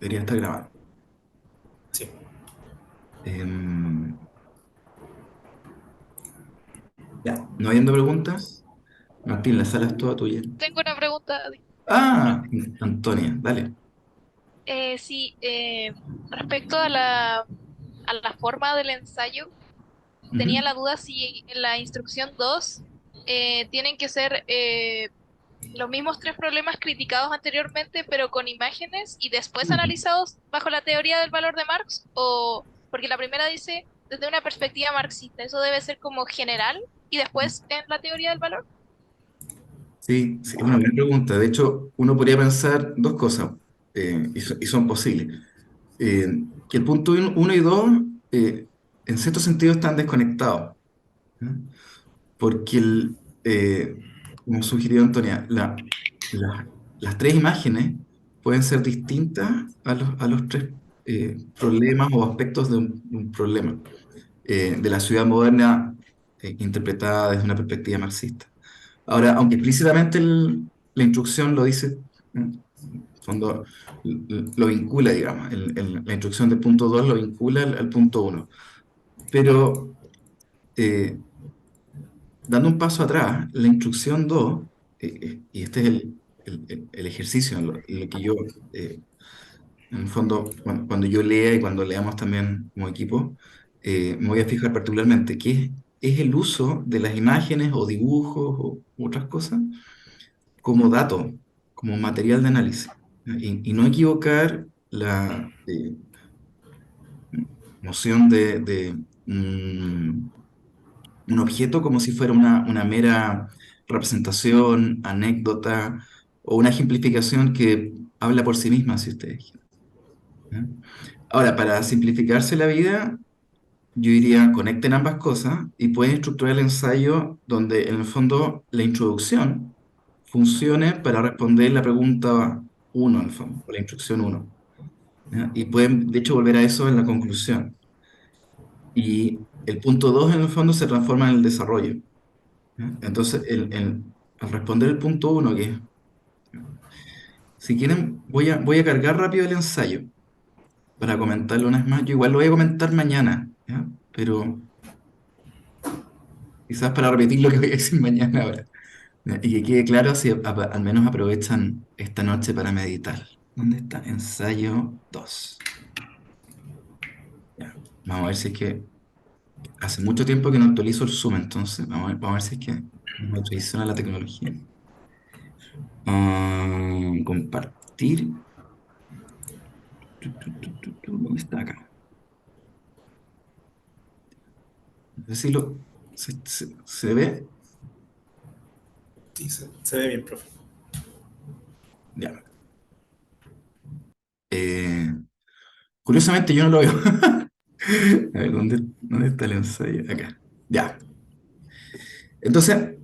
Debería estar grabando. Sí. Em, ya, no habiendo preguntas, Martín, la sala es toda tuya. Tengo una pregunta. Ah, Antonia, dale. Sí, respecto a la forma del ensayo, tenía Ujú. la duda si en la instrucción 2 tienen que ser los mismos tres problemas criticados anteriormente, pero con imágenes y después analizados bajo la teoría del valor de Marx, o porque la primera dice desde una perspectiva marxista, eso debe ser como general y después en la teoría del valor. Sí, sí, es una buena pregunta. De hecho, uno podría pensar dos cosas, y son posibles. Que el punto uno y dos, en cierto sentido, están desconectados. ¿Ya? Porque, como sugirió Antonia, las tres imágenes pueden ser distintas a los tres problemas o aspectos de un problema de la ciudad moderna interpretada desde una perspectiva marxista. Ahora, aunque explícitamente la instrucción lo dice, cuando lo vincula, digamos, la instrucción del punto 2 lo vincula al punto uno. Pero eh, dando un paso atrás, la instrucción 2 y este es el ejercicio en lo que yo, eh, en el fondo, cuando yo lea y cuando leamos también como equipo, me voy a fijar particularmente que es el uso de las imágenes o dibujos o otras cosas como dato, como material de análisis. ¿Ya? Y no equivocar la noción de un objeto como si fuera una mera representación, anécdota o una ejemplificación que habla por sí misma, si ustedes quieren. ¿Ya? Ahora, para simplificarse la vida, yo diría conecten ambas cosas y pueden estructurar el ensayo donde en el fondo la introducción funcione para responder la pregunta uno en el fondo, o la instrucción uno. ¿Ya? Y pueden, de hecho, volver a eso en la conclusión. Y el punto 2 en el fondo se transforma en el desarrollo. ¿Ya? Entonces, al responder el punto uno, que es, si quieren, voy a cargar rápido el ensayo para comentarlo una vez más. Yo igual lo voy a comentar mañana, ¿ya? Pero quizás para repetir lo que voy a decir mañana ahora. ¿Ya? Y que quede claro si al menos aprovechan esta noche para meditar. ¿Dónde está? Ensayo 2. Ya. Vamos a ver si es que hace mucho tiempo que no actualizo el Zoom, entonces vamos a ver si es que me actualiza la tecnología. Compartir. ¿Dónde está acá? No sé si se ve. Sí, se ve bien, profe. Ya. Eh, Curiosamente yo no lo veo. A ver, ¿dónde está el ensayo? Acá. Ya. Entonces,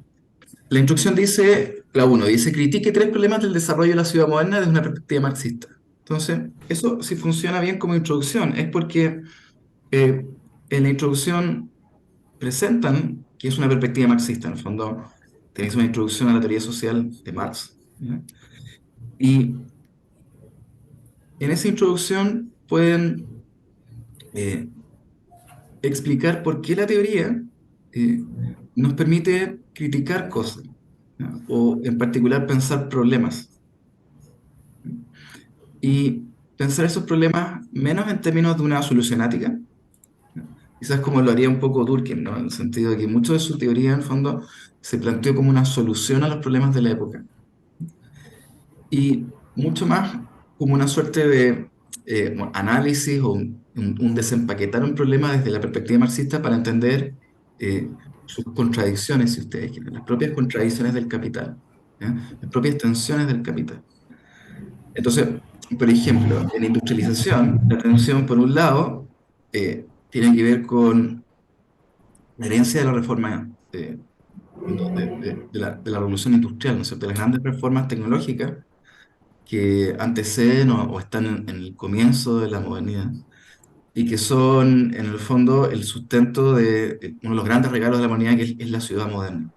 la instrucción dice, la uno dice, critique tres problemas del desarrollo de la ciudad moderna desde una perspectiva marxista. Entonces, eso sí funciona bien como introducción, es porque eh, en la introducción presentan que es una perspectiva marxista. En el fondo, tenéis una introducción a la teoría social de Marx. ¿Ya? Y en esa introducción pueden eh, explicar por qué la teoría eh, nos permite criticar cosas, ¿ya? O en particular pensar problemas. Y pensar esos problemas menos en términos de una solucionática, ¿no? Quizás como lo haría un poco Durkheim, ¿no? En el sentido de que mucho de su teoría, en el fondo, se planteó como una solución a los problemas de la época. Y mucho más como una suerte de bueno, análisis o un desempaquetar un problema desde la perspectiva marxista para entender sus contradicciones, si ustedes quieren, las propias contradicciones del capital, ¿ya? Las propias tensiones del capital. Entonces, por ejemplo, en industrialización, la tensión, por un lado, tiene que ver con la herencia de la reforma, de la revolución industrial, ¿no es cierto? De las grandes reformas tecnológicas que anteceden o están en el comienzo de la modernidad y que son, en el fondo, el sustento de uno de los grandes regalos de la modernidad, que es la ciudad moderna.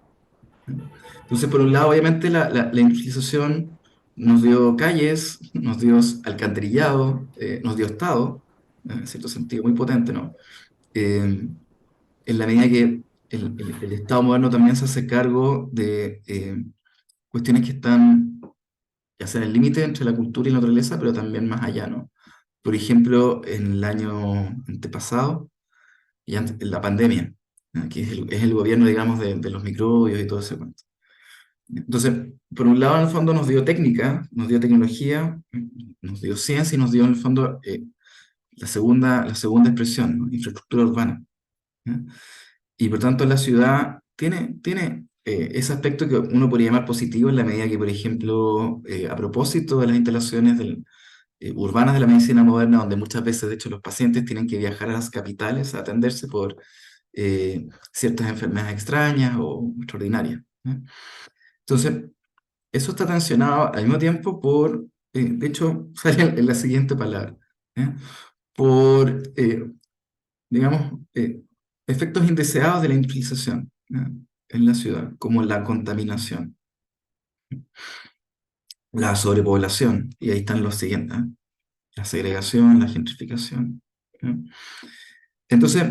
¿No? Entonces, por un lado, obviamente, la industrialización nos dio calles, nos dio alcantarillado, nos dio Estado, en cierto sentido, muy potente, ¿no? Eh, en la medida que el Estado moderno también se hace cargo de cuestiones que están, ya sea en el límite entre la cultura y la naturaleza, pero también más allá, ¿no? Por ejemplo, en el año antepasado, en la pandemia, ¿no? Que es el gobierno, digamos, de los microbios y todo ese cuento. Entonces, por un lado, en el fondo nos dio técnica, nos dio tecnología, nos dio ciencia y nos dio, en el fondo, la segunda expresión, ¿no? Infraestructura urbana. ¿No? Y por tanto, la ciudad tiene ese aspecto que uno podría llamar positivo en la medida que, por ejemplo, a propósito de las instalaciones urbanas de la medicina moderna, donde muchas veces, de hecho, los pacientes tienen que viajar a las capitales a atenderse por ciertas enfermedades extrañas o extraordinarias. ¿No? Entonces, eso está tensionado al mismo tiempo de hecho, sale en la siguiente palabra, ¿eh? Por, digamos, efectos indeseados de la industrialización, ¿eh? En la ciudad, como la contaminación, la sobrepoblación, y ahí están los siguientes, ¿eh? La segregación, la gentrificación. ¿Eh? Entonces,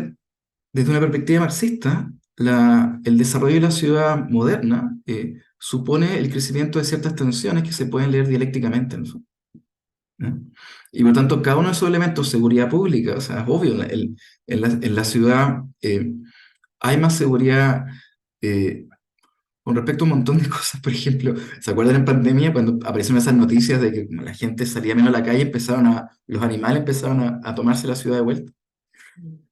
desde una perspectiva marxista, el desarrollo de la ciudad moderna supone el crecimiento de ciertas tensiones que se pueden leer dialécticamente en el fondo. ¿No? Y por tanto, cada uno de esos elementos, seguridad pública, o sea, es obvio, en la ciudad hay más seguridad eh, con respecto a un montón de cosas. Por ejemplo, ¿se acuerdan en pandemia cuando aparecieron esas noticias de que como la gente salía menos a la calle, los animales empezaron a tomarse la ciudad de vuelta?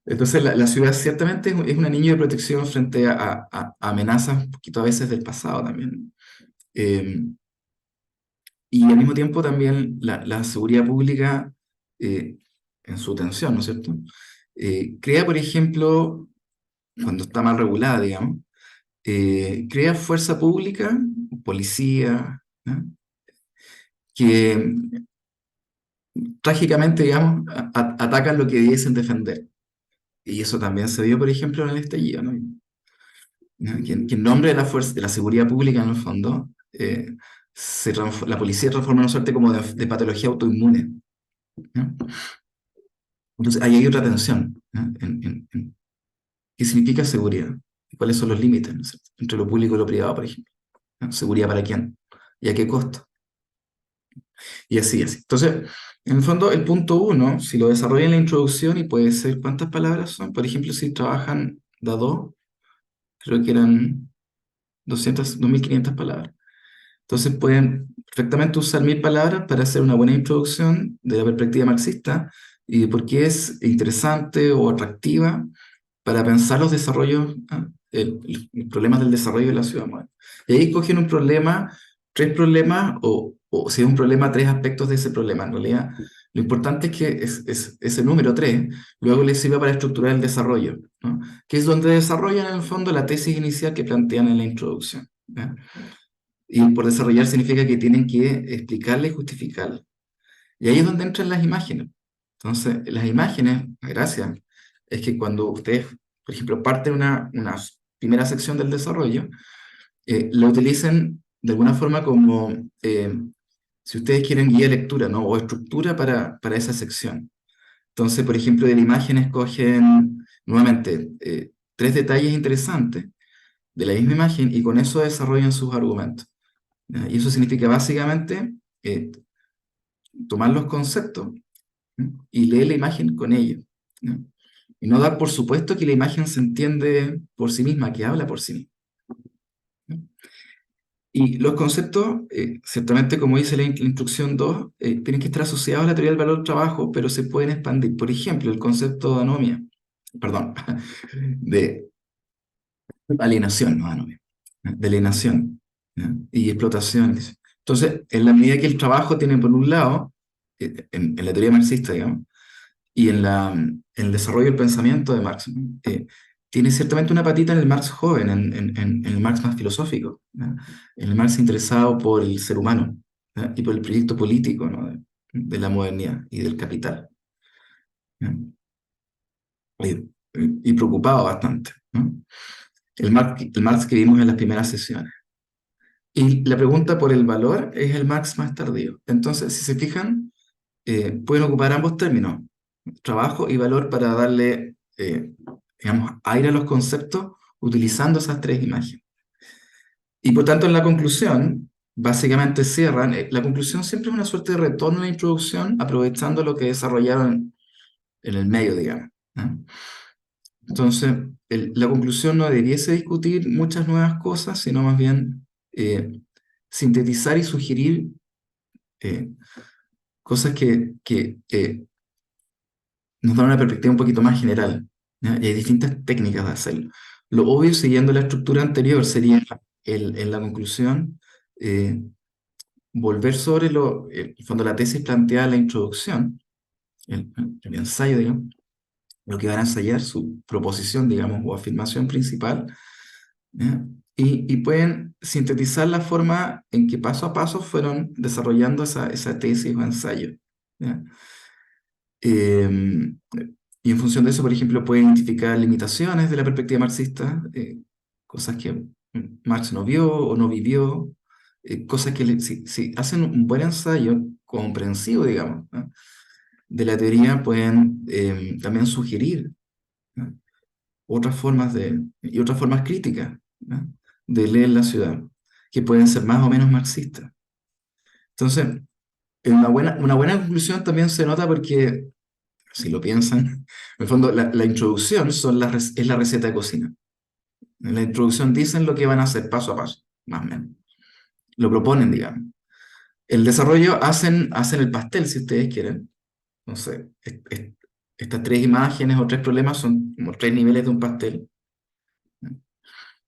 Entonces, la ciudad ciertamente es una anillo de protección frente a amenazas un poquito a veces del pasado también. Eh, Y al mismo tiempo también la seguridad pública, eh, en su tensión, ¿no es cierto? Crea, por ejemplo, cuando está mal regulada, digamos, crea fuerza pública, policía, ¿no? Que trágicamente, digamos, atacan lo que debiesen defender. Y eso también se vio, por ejemplo, en el estallido, ¿no? ¿No? Que en nombre de la fuerza, de la seguridad pública, en el fondo, la policía transforma en una suerte como de patología autoinmune, ¿no? Entonces, ahí hay otra tensión, ¿no? ¿Qué significa seguridad? ¿Y cuáles son los límites, ¿no es cierto? Entre lo público y lo privado, por ejemplo? ¿No? ¿Seguridad para quién? ¿Y a qué costo? Y así, así. Entonces, en el fondo, el punto uno, si lo desarrollan en la introducción, y puede ser, ¿cuántas palabras son? Por ejemplo, si trabajan de a dos, creo que eran 2.500 palabras. Entonces pueden perfectamente usar 1.000 palabras para hacer una buena introducción de la perspectiva marxista y de por qué es interesante o atractiva para pensar los desarrollos, los problemas del desarrollo de la ciudad moderna. Y ahí cogen un problema, tres problemas, o si es un problema, tres aspectos de ese problema. En realidad, lo importante es que ese número tres luego les sirva para estructurar el desarrollo, ¿no? Que es donde desarrollan en el fondo la tesis inicial que plantean en la introducción. ¿Ya? Y por desarrollar significa que tienen que explicarla y justificarla. Y ahí es donde entran las imágenes. Entonces, las imágenes, la gracia, es que cuando ustedes, por ejemplo, parten una primera sección del desarrollo, lo utilicen de alguna forma como, si ustedes quieren, guía de lectura, ¿no? O estructura para esa sección. Entonces, por ejemplo, de la imagen escogen nuevamente tres detalles interesantes de la misma imagen y con eso desarrollan sus argumentos. ¿Ya? Y eso significa básicamente eh, tomar los conceptos, ¿no? Y leer la imagen con ellos, ¿no? Y no dar por supuesto que la imagen se entiende por sí misma, que habla por sí misma, ¿no? Y los conceptos, ciertamente como dice la instrucción 2, tienen que estar asociados a la teoría del valor del trabajo, pero se pueden expandir. Por ejemplo, el concepto de anomia, perdón, de alienación, no anomia, ¿no? De alienación, ¿no? Y explotación. Entonces, en la medida que el trabajo tiene, por un lado, en la teoría marxista, digamos, y en el desarrollo del pensamiento de Marx, ¿no? Tiene ciertamente una patita en el Marx joven, en el Marx más filosófico, ¿no? En el Marx interesado por el ser humano, ¿no? Y por el proyecto político, ¿no? de la modernidad y del capital, ¿no? Y preocupado bastante, ¿no? El Marx que vimos en las primeras sesiones. Y la pregunta por el valor es el max más tardío. Entonces, si se fijan, pueden ocupar ambos términos, trabajo y valor, para darle, digamos, aire a los conceptos utilizando esas tres imágenes. Y por tanto, en la conclusión, básicamente cierran. La conclusión siempre es una suerte de retorno a la introducción, aprovechando lo que desarrollaron en el medio, digamos, ¿no? Entonces, la conclusión no debiese discutir muchas nuevas cosas, sino más bien sintetizar y sugerir eh, cosas que nos dan una perspectiva un poquito más general, ¿ya? Y hay distintas técnicas de hacerlo. Lo obvio, siguiendo la estructura anterior, sería en la conclusión eh, volver sobre el fondo, la tesis planteada en la introducción, el ensayo, digamos, lo que van a ensayar, su proposición, digamos, o afirmación principal, ¿ya? Y pueden sintetizar la forma en que paso a paso fueron desarrollando esa tesis o ensayo, ¿ya? Eh, y en función de eso, por ejemplo, pueden identificar limitaciones de la perspectiva marxista, cosas que Marx no vio o no vivió, cosas que si hacen un buen ensayo comprensivo, digamos, ¿no?, de la teoría, pueden también sugerir, ¿no?, otras formas y otras formas críticas, ¿no?, de leer la ciudad, que pueden ser más o menos marxistas. Entonces, una buena conclusión también se nota porque, si lo piensan, en el fondo la introducción es la receta de cocina. En la introducción dicen lo que van a hacer paso a paso, más o menos. Lo proponen, digamos. El desarrollo hacen el pastel, si ustedes quieren. No sé, estas tres imágenes o tres problemas son como tres niveles de un pastel.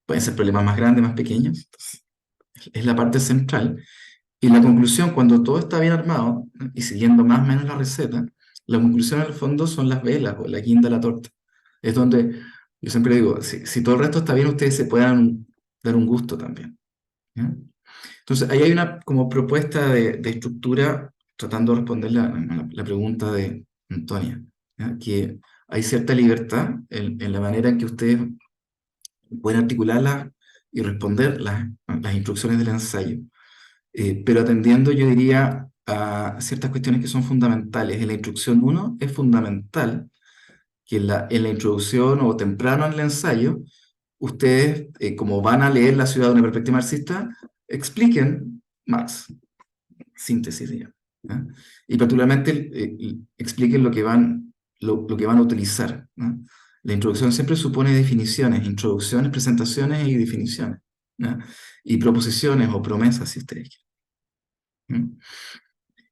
Pueden ser problemas más grandes, más pequeños. Entonces, es la parte central. Y la conclusión, cuando todo está bien armado, ¿no?, y siguiendo más o menos la receta, la conclusión en el fondo son las velas o la guinda de la torta. Es donde yo siempre digo, si todo el resto está bien, ustedes se puedan dar un gusto también, ¿ya? Entonces, ahí hay una como propuesta de estructura tratando de responder la pregunta de Antonia, ¿ya? Que hay cierta libertad en la manera en que ustedes pueden articularlas y responder las instrucciones del ensayo, pero atendiendo, yo diría, a ciertas cuestiones que son fundamentales. En la instrucción uno es fundamental que en la introducción o temprano en el ensayo, ustedes, como van a leer la ciudad de una perspectiva marxista, expliquen Marx, síntesis, digamos, ¿ya? Y particularmente expliquen lo que van a utilizar, ¿no? La introducción siempre supone definiciones, introducciones, presentaciones y definiciones, ¿ya? Y proposiciones o promesas, si ustedes quieren.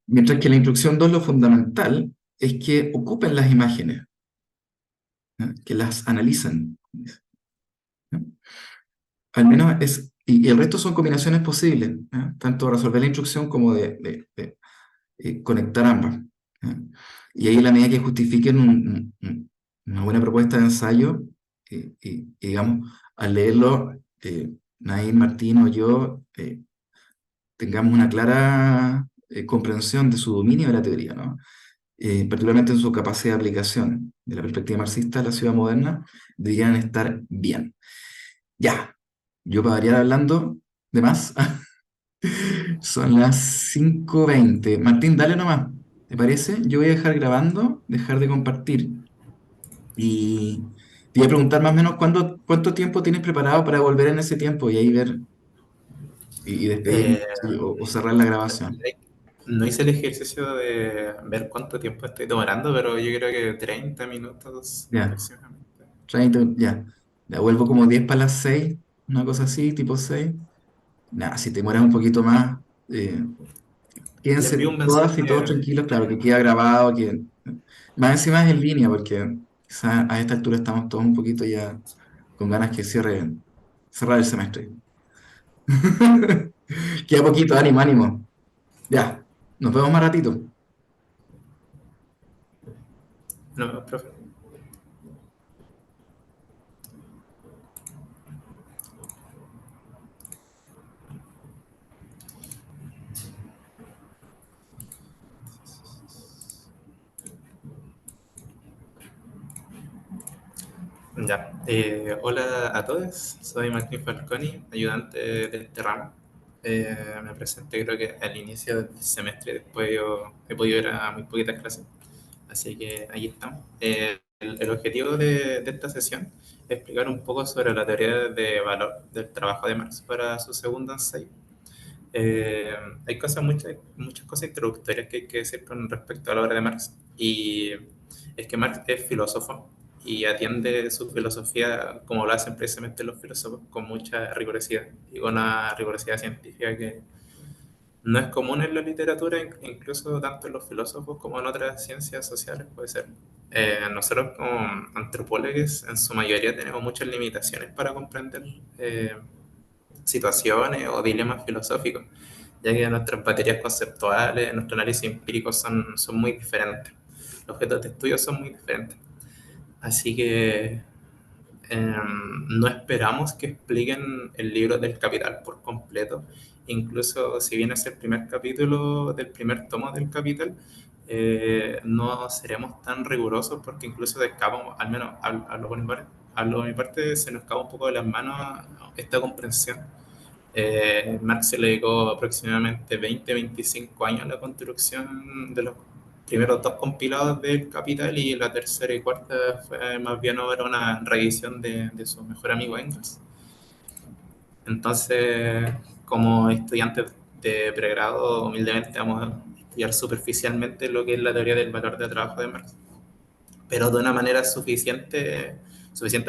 Mientras que en la instrucción 2 lo fundamental es que ocupen las imágenes, ¿ya?, que las analicen, ¿ya? Al menos y el resto son combinaciones posibles, ¿ya?, tanto resolver la instrucción como de conectar ambas, ¿ya? Y ahí, en la medida que justifiquen una buena propuesta de ensayo, digamos, al leerlo, Nair, Martín o yo, tengamos una clara comprensión de su dominio de la teoría, ¿no? Particularmente en su capacidad de aplicación de la perspectiva marxista a la ciudad moderna, deberían estar bien. Ya, yo para variar hablando de más, son las 5:20. Martín, dale nomás, ¿te parece? Yo voy a dejar grabando, dejar de compartir, y te voy a preguntar más o menos cuánto tiempo tienes preparado para volver en ese tiempo y ahí ver y despedirnos, Eh, sí, o cerrar la grabación. no hice el ejercicio de ver cuánto tiempo estoy demorando, pero yo creo que 30 minutos Ya, aproximadamente. 30, ya. La vuelvo como 10 para las 6, una cosa así, tipo 6. Nada, si te mueras un poquito más, Le quédense envío un todas y todos mensaje. tranquilos, claro, que queda grabado, más encima es en línea, porque quizás a esta altura estamos todos un poquito ya con ganas que cerrar el semestre. Queda poquito, ánimo, ánimo. Ya, nos vemos más ratito. No, profe. Ya. Hola a todos, soy Martín Falconi, ayudante de este ramo. Me presenté creo que al inicio del semestre, después yo he podido ir a muy poquitas clases, así que ahí estamos. El objetivo de esta sesión es explicar un poco sobre la teoría de valor del trabajo de Marx para su segundo ensayo. Eh, Hay muchas cosas introductorias que hay que decir con respecto a la obra de Marx. Y es que Marx es filósofo y atiende su filosofía, como lo hacen precisamente los filósofos, con mucha rigurosidad y con una rigurosidad científica que no es común en la literatura, incluso tanto en los filósofos como en otras ciencias sociales, puede ser. Nosotros como antropólogos, en su mayoría, tenemos muchas limitaciones para comprender situaciones o dilemas filosóficos, ya que nuestras baterías conceptuales, nuestro análisis empírico son muy diferentes. Los objetos de estudio son muy diferentes. Así que no esperamos que expliquen el libro del Capital por completo. Incluso si bien es el primer capítulo del primer tomo del Capital, no seremos tan rigurosos porque incluso se escapamos, al menos hablo de mi parte, se nos escapa un poco de las manos esta comprensión. Marx se le dedicó aproximadamente 20-25 años a la construcción de los primeros dos compilados del Capital y la tercera y cuarta fue más bien ahora una revisión de su mejor amigo Engels. Entonces, como estudiantes de pregrado, humildemente vamos a estudiar superficialmente lo que es la teoría del valor de trabajo de Marx, pero de una manera suficiente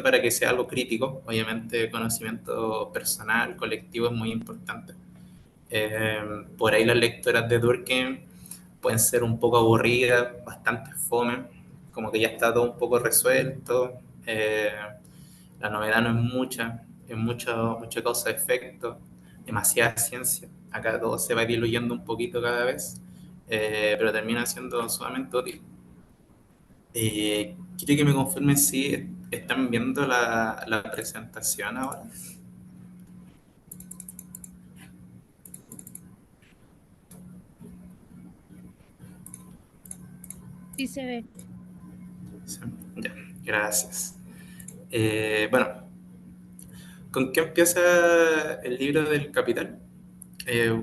para que sea algo crítico. Obviamente, conocimiento personal, colectivo es muy importante. Eh, por ahí las lecturas de Durkheim pueden ser un poco aburridas, bastante fome, como que ya está todo un poco resuelto. La novedad no es mucha, es mucha causa-efecto, demasiada ciencia. Acá todo se va diluyendo un poquito cada vez, pero termina siendo sumamente útil. Quiero que me confirmen si están viendo la presentación ahora. Sí se ve. Sí, ya, gracias. Bueno, ¿con qué empieza el libro del Capital?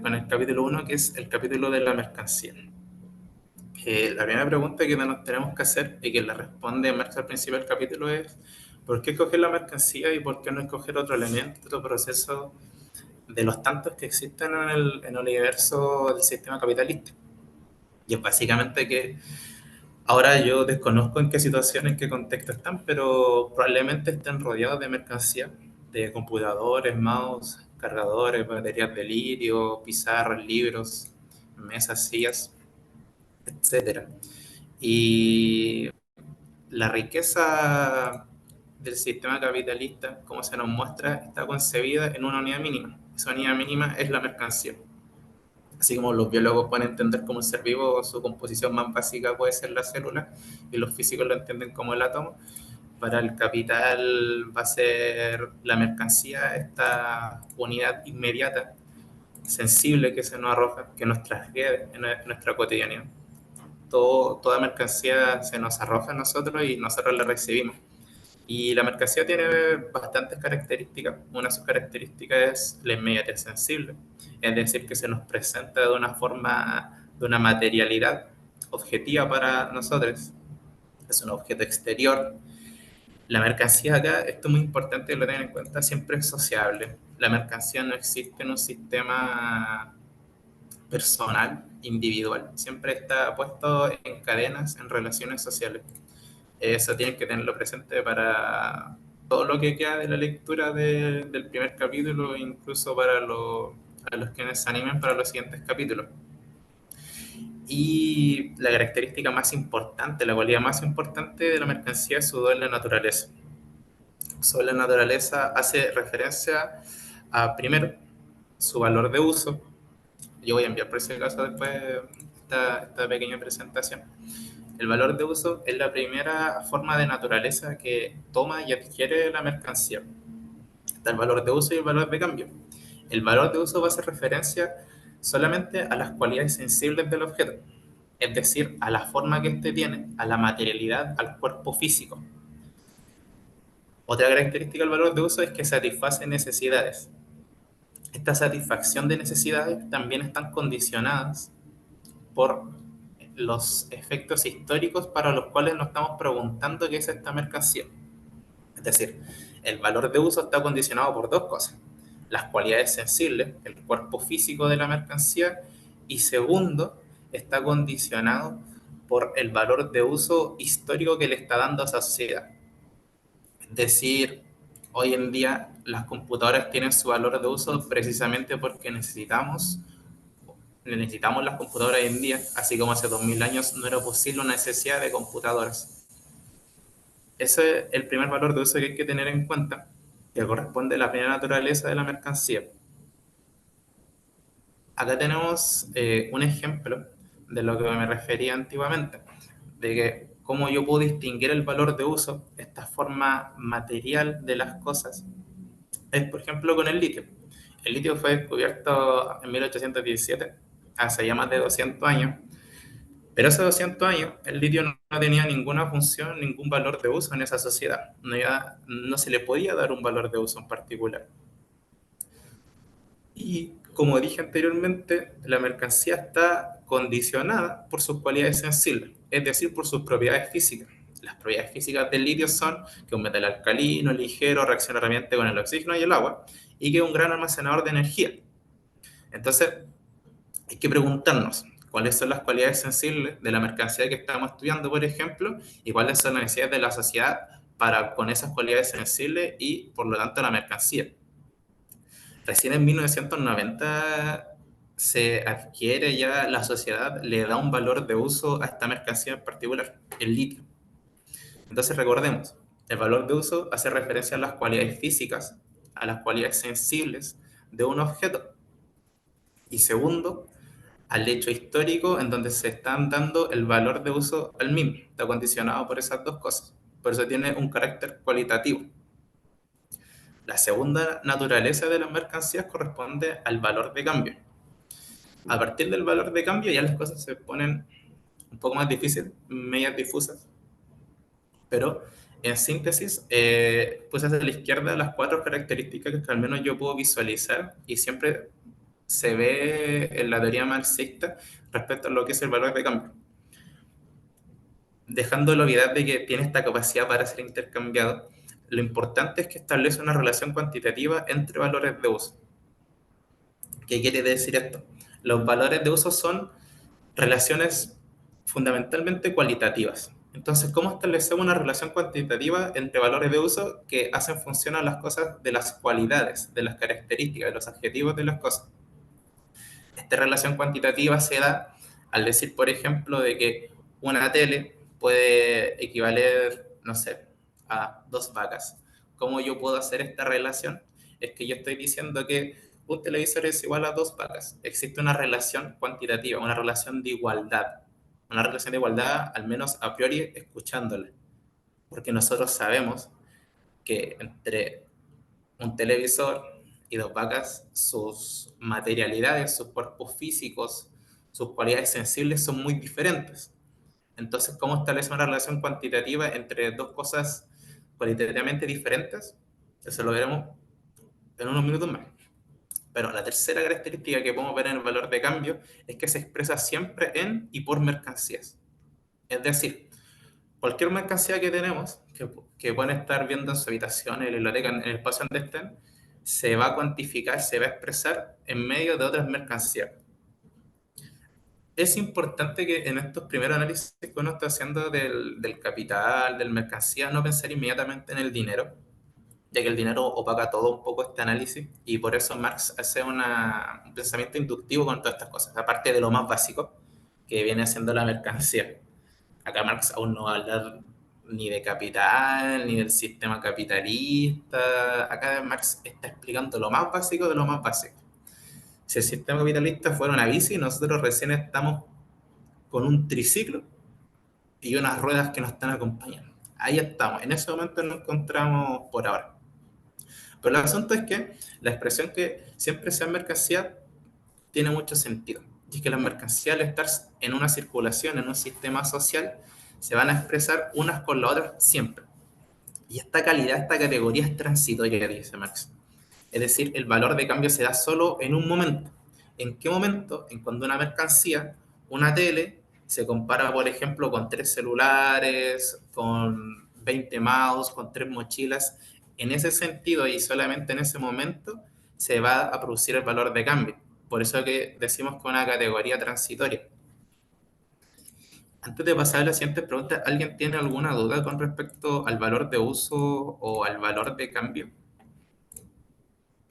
Con el capítulo 1, que es el capítulo de la mercancía. La primera pregunta que nos tenemos que hacer y que la responde Marx al principio del capítulo es ¿por qué escoger la mercancía y por qué no escoger otro elemento, otro proceso de los tantos que existen en el universo del sistema capitalista? Y es básicamente que ahora yo desconozco en qué situación, en qué contexto están, pero probablemente estén rodeados de mercancía, de computadores, mouse, cargadores, baterías de litio, pizarras, libros, mesas, sillas, etcétera. Y la riqueza del sistema capitalista, como se nos muestra, está concebida en una unidad mínima. Esa unidad mínima es la mercancía. Así como los biólogos pueden entender como un ser vivo, su composición más básica puede ser la célula, y los físicos lo entienden como el átomo. Para el capital va a ser la mercancía, esta unidad inmediata, sensible que se nos arroja, que nos transgrede en nuestra cotidianidad. Toda mercancía se nos arroja a nosotros y nosotros la recibimos. Y la mercancía tiene bastantes características. Una de sus características es la inmediatez sensible, es decir, que se nos presenta de una forma, de una materialidad objetiva para nosotros. Es un objeto exterior. La mercancía acá, esto es muy importante que lo tengan en cuenta, siempre es sociable. La mercancía no existe en un sistema personal, individual. Siempre está puesto en cadenas, en relaciones sociales. Eso tienen que tenerlo presente para todo lo que queda de la lectura del primer capítulo, incluso a los que se animen para los siguientes capítulos. Y la característica más importante, la cualidad más importante de la mercancía es su doble naturaleza. Su doble naturaleza hace referencia a, primero, su valor de uso. Yo voy a enviar por ese caso después esta pequeña presentación. El valor de uso es la primera forma de naturaleza que toma y adquiere la mercancía. Está el valor de uso y el valor de cambio. El valor de uso va a hacer referencia solamente a las cualidades sensibles del objeto, es decir, a la forma que éste tiene, a la materialidad, al cuerpo físico. Otra característica del valor de uso es que satisface necesidades. esta satisfacción de necesidades también están condicionadas por los efectos históricos para los cuales nos estamos preguntando qué es esta mercancía. Es decir, el valor de uso está condicionado por dos cosas: las cualidades sensibles, el cuerpo físico de la mercancía, y segundo, está condicionado por el valor de uso histórico que le está dando a esa sociedad. Es decir, hoy en día las computadoras tienen su valor de uso precisamente porque necesitamos las computadoras hoy en día, así como hace 2000 años no era posible una necesidad de computadoras. Ese es el primer valor de uso que hay que tener en cuenta, que corresponde a la primera naturaleza de la mercancía. Acá tenemos un ejemplo de lo que me refería antiguamente, de que cómo yo puedo distinguir el valor de uso, esta forma material de las cosas, es por ejemplo con el litio. El litio fue descubierto en 1817, hace ya más de 200 años, pero hace 200 años el litio no tenía ninguna función, ningún valor de uso en esa sociedad. No se le podía dar un valor de uso en particular. Y como dije anteriormente, la mercancía está condicionada por sus cualidades sensibles, es decir, por sus propiedades físicas. Las propiedades físicas del litio son que es un metal alcalino, ligero, reacciona rápidamente con el oxígeno y el agua, y que es un gran almacenador de energía. Entonces, hay que preguntarnos cuáles son las cualidades sensibles de la mercancía que estamos estudiando, por ejemplo, y cuáles son las necesidades de la sociedad para con esas cualidades sensibles y, por lo tanto, la mercancía. Recién en 1990 se adquiere ya, la sociedad le da un valor de uso a esta mercancía en particular, el litio. Entonces recordemos, el valor de uso hace referencia a las cualidades físicas, a las cualidades sensibles de un objeto. Y segundo, al hecho histórico en donde se están dando el valor de uso al mismo. Está condicionado por esas dos cosas. Por eso tiene un carácter cualitativo. La segunda naturaleza de las mercancías corresponde al valor de cambio. A partir del valor de cambio ya las cosas se ponen un poco más difíciles, medias difusas, pero en síntesis, pues hacia la izquierda las cuatro características que al menos yo puedo visualizar y siempre se ve en la teoría marxista respecto a lo que es el valor de cambio. Dejando la obviedad de que tiene esta capacidad para ser intercambiado, lo importante es que establece una relación cuantitativa entre valores de uso. ¿Qué quiere decir esto? Los valores de uso son relaciones fundamentalmente cualitativas. Entonces, ¿cómo establecemos una relación cuantitativa entre valores de uso que hacen función a las cosas de las cualidades, de las características, de los adjetivos de las cosas? Esta relación cuantitativa se da al decir, por ejemplo, de que una tele puede equivaler, no sé, a 2 vacas. ¿Cómo yo puedo hacer esta relación? Es que yo estoy diciendo que un televisor es igual a 2 vacas. Existe una relación cuantitativa, una relación de igualdad. Una relación de igualdad, al menos a priori, escuchándola. Porque nosotros sabemos que entre un televisor y 2 vacas, sus materialidades, sus cuerpos físicos, sus cualidades sensibles son muy diferentes. Entonces, ¿cómo establece una relación cuantitativa entre dos cosas cualitativamente diferentes? Eso lo veremos en unos minutos más. Pero la tercera característica que podemos ver en el valor de cambio es que se expresa siempre en y por mercancías. Es decir, cualquier mercancía que tenemos, que pueden estar viendo en su habitación, en la biblioteca, en el espacio donde estén, se va a cuantificar, se va a expresar en medio de otras mercancías. Es importante que en estos primeros análisis que uno está haciendo del capital, del mercancía, no pensar inmediatamente en el dinero, ya que el dinero opaca todo un poco este análisis, y por eso Marx hace un pensamiento inductivo con todas estas cosas, aparte de lo más básico, que viene siendo la mercancía. Acá Marx aún no va a hablar ni de capital, ni del sistema capitalista. Acá Marx está explicando lo más básico de lo más básico. Si el sistema capitalista fuera una bici, nosotros recién estamos con un triciclo y unas ruedas que nos están acompañando. Ahí estamos, en ese momento nos encontramos por ahora. Pero el asunto es que la expresión que siempre sea mercancía tiene mucho sentido. Y es que las mercancías, al estar en una circulación, en un sistema social, se van a expresar unas con las otras siempre. Y esta calidad, esta categoría es transitoria, dice Marx. Es decir, el valor de cambio se da solo en un momento. ¿En qué momento? En cuando una mercancía, una tele, se compara, por ejemplo, con 3 celulares, con 20 mouse, con 3 mochilas. En ese sentido y solamente en ese momento se va a producir el valor de cambio. Por eso que decimos que una categoría transitoria. Antes de pasar a la siguiente pregunta, ¿alguien tiene alguna duda con respecto al valor de uso o al valor de cambio?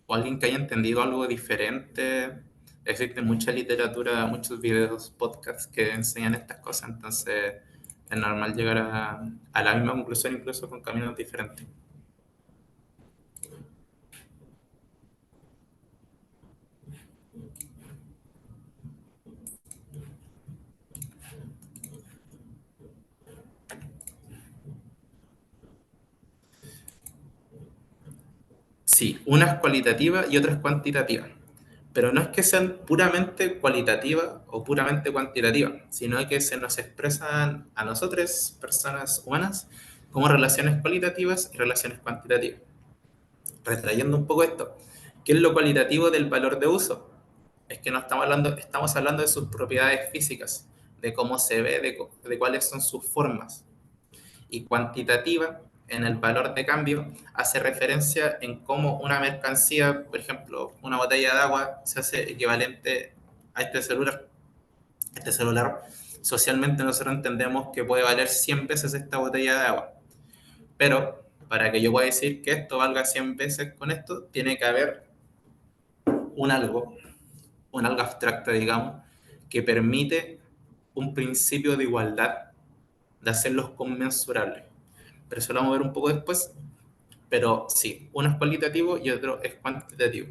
¿O alguien que haya entendido algo diferente? Existe mucha literatura, muchos videos, podcasts que enseñan estas cosas, entonces es normal llegar a la misma conclusión incluso con caminos diferentes. Sí, una es cualitativa y otra es cuantitativa. Pero no es que sean puramente cualitativas o puramente cuantitativas, sino que se nos expresan a nosotros, personas humanas, como relaciones cualitativas y relaciones cuantitativas. Retrayendo un poco esto, ¿qué es lo cualitativo del valor de uso? Es que no estamos hablando de sus propiedades físicas, de cómo se ve, de cuáles son sus formas. Y cuantitativa, en el valor de cambio, hace referencia en cómo una mercancía, por ejemplo, una botella de agua, se hace equivalente a este celular. Este celular, socialmente nosotros entendemos que puede valer 100 veces esta botella de agua. Pero para que yo pueda decir que esto valga 100 veces con esto, tiene que haber un algo, un algo abstracto, digamos, que permite un principio de igualdad, de hacerlos conmensurables. Pero eso lo vamos a ver un poco después. Pero sí, uno es cualitativo y otro es cuantitativo.